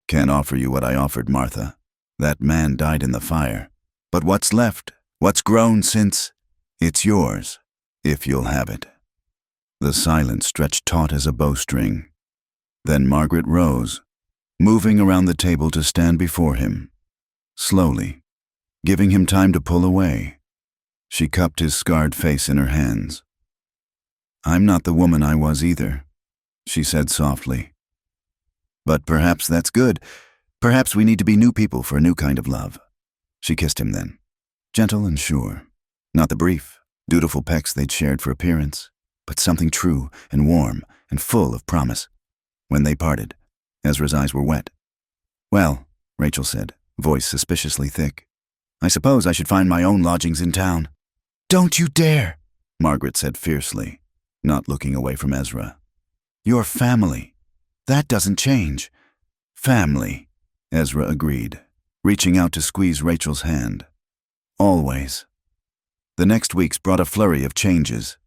Can't offer you what I offered Martha. That man died in the fire. But what's left? What's grown since—" It's yours, if you'll have it. The silence stretched taut as a bowstring. Then Margaret rose, moving around the table to stand before him. Slowly, giving him time to pull away, she cupped his scarred face in her hands. "I'm not the woman I was either," she said softly. "But perhaps that's good. Perhaps we need to be new people for a new kind of love." She kissed him then, gentle and sure. Not the brief, dutiful pecks they'd shared for appearance, but something true and warm and full of promise. When they parted, Ezra's eyes were wet. "Well," Rachel said, voice suspiciously thick, "I suppose I should find my own lodgings in town." "Don't you dare," Margaret said fiercely, not looking away from Ezra. "You're family. That doesn't change." "Family," Ezra agreed, reaching out to squeeze Rachel's hand. "Always." The next weeks brought a flurry of changes.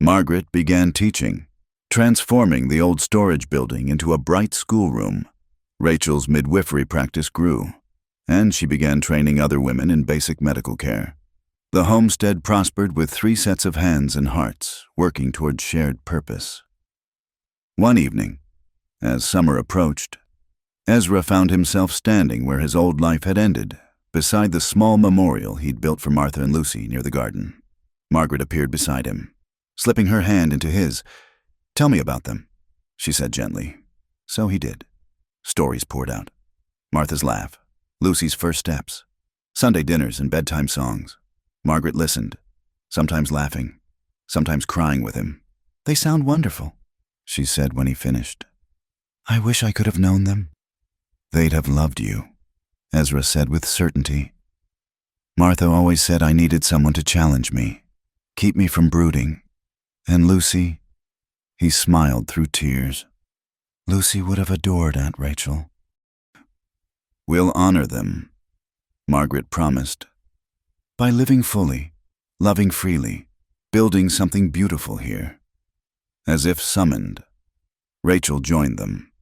Margaret began teaching, transforming the old storage building into a bright schoolroom. Rachel's midwifery practice grew, and she began training other women in basic medical care. The homestead prospered with 3 sets of hands and hearts working toward shared purpose. One evening, as summer approached, Ezra found himself standing where his old life had ended, beside the small memorial he'd built for Martha and Lucy near the garden. Margaret appeared beside him, slipping her hand into his. "Tell me about them," she said gently. So he did. Stories poured out. Martha's laugh, Lucy's first steps, Sunday dinners and bedtime songs. Margaret listened, sometimes laughing, sometimes crying with him. "They sound wonderful," she said when he finished. "I wish I could have known them." "They'd have loved you," Ezra said with certainty. "Martha always said I needed someone to challenge me, keep me from brooding. And Lucy," he smiled through tears, "Lucy would have adored Aunt Rachel." "We'll honor them," Margaret promised, "by living fully, loving freely, building something beautiful here." As if summoned, Rachel joined them,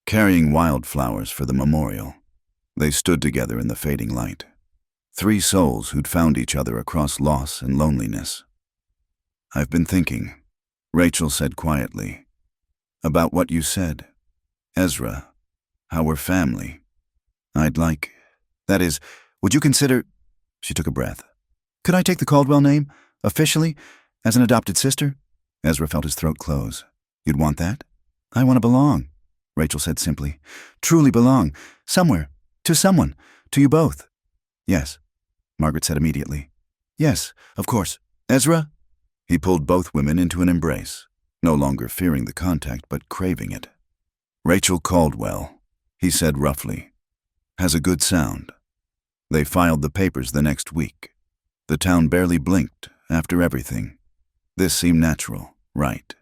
carrying wildflowers for the memorial. They stood together in the fading light, 3 souls who'd found each other across loss and loneliness. "I've been thinking," Rachel said quietly, "about what you said. Ezra, how we're family. That is, would you consider—" She took a breath. "Could I take the Caldwell name, officially, as an adopted sister?" Ezra felt his throat close. "You'd want that?" "I want to belong," Rachel said simply. "Truly belong. Somewhere. To someone. To you both." "Yes," Margaret said immediately. "Yes, of course. Ezra?" He pulled both women into an embrace, no longer fearing the contact but craving it. "Rachel Caldwell," he said roughly, "has a good sound." They filed the papers the next week. The town barely blinked after everything. This seemed natural, right?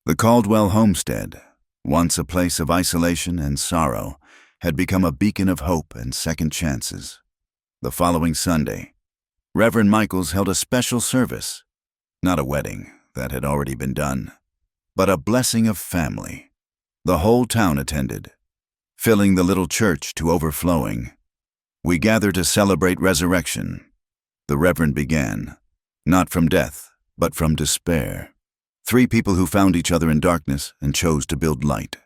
The Caldwell homestead, once a place of isolation and sorrow, had become a beacon of hope and second chances. The following Sunday, Reverend Michaels held a special service. Not a wedding, that had already been done, but a blessing of family. The whole town attended, filling the little church to overflowing. "We gather to celebrate resurrection," the Reverend began, "not from death, but from despair. 3 people who found each other in darkness and chose to build light."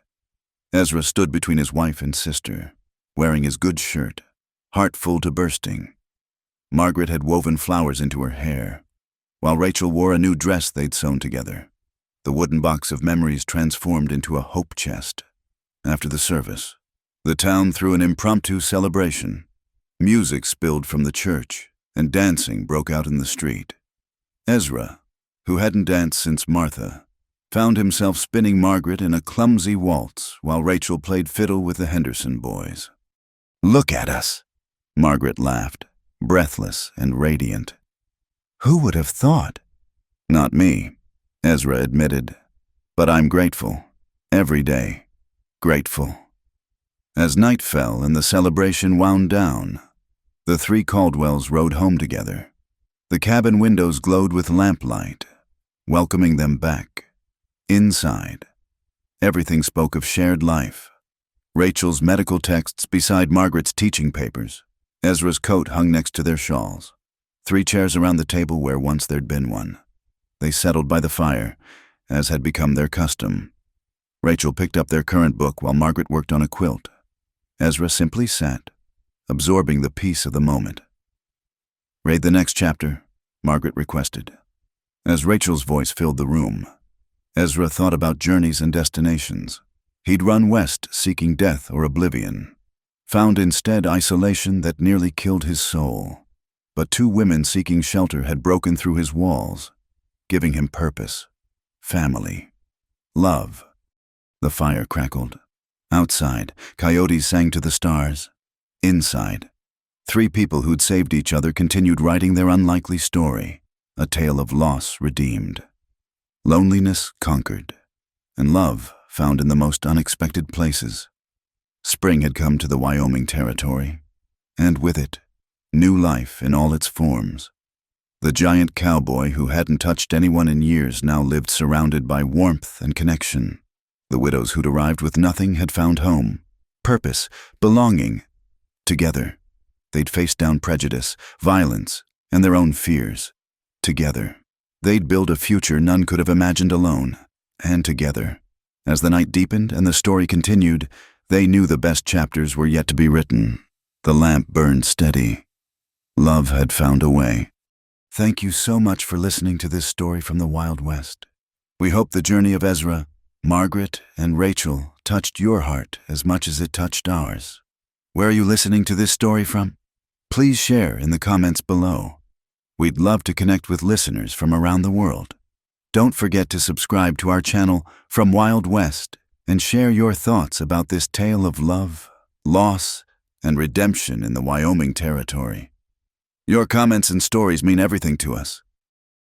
Ezra stood between his wife and sister, wearing his good shirt, heart full to bursting. Margaret had woven flowers into her hair, while Rachel wore a new dress they'd sewn together. The wooden box of memories transformed into a hope chest. After the service, the town threw an impromptu celebration. Music spilled from the church, and dancing broke out in the street. Ezra, who hadn't danced since Martha, found himself spinning Margaret in a clumsy waltz while Rachel played fiddle with the Henderson boys. "Look at us," Margaret laughed, breathless and radiant. "Who would have thought?" "Not me," Ezra admitted, "but I'm grateful. Every day. Grateful." As night fell and the celebration wound down, the 3 Caldwells rode home together. The cabin windows glowed with lamplight, welcoming them back. Inside, everything spoke of shared life. Rachel's medical texts beside Margaret's teaching papers. Ezra's coat hung next to their shawls. 3 chairs around the table where once there'd been one. They settled by the fire, as had become their custom. Rachel picked up their current book while Margaret worked on a quilt. Ezra simply sat, absorbing the peace of the moment. "Read the next chapter," Margaret requested. As Rachel's voice filled the room, Ezra thought about journeys and destinations. He'd run west seeking death or oblivion, found instead isolation that nearly killed his soul. But 2 women seeking shelter had broken through his walls, giving him purpose, family, love. The fire crackled. Outside, coyotes sang to the stars. Inside, 3 people who'd saved each other continued writing their unlikely story, a tale of loss redeemed. Loneliness conquered, and love found in the most unexpected places. Spring had come to the Wyoming territory, and with it, new life in all its forms. The giant cowboy who hadn't touched anyone in years now lived surrounded by warmth and connection. The widows who'd arrived with nothing had found home, purpose, belonging. Together, they'd faced down prejudice, violence, and their own fears. Together, they'd build a future none could have imagined alone. And together, as the night deepened and the story continued, they knew the best chapters were yet to be written. The lamp burned steady. Love had found a way. Thank you so much for listening to this story from the Wild West. We hope the journey of Ezra, Margaret, and Rachel touched your heart as much as it touched ours. Where are you listening to this story from? Please share in the comments below. We'd love to connect with listeners from around the world. Don't forget to subscribe to our channel From Wild West and share your thoughts about this tale of love, loss, and redemption in the Wyoming territory. Your comments and stories mean everything to us.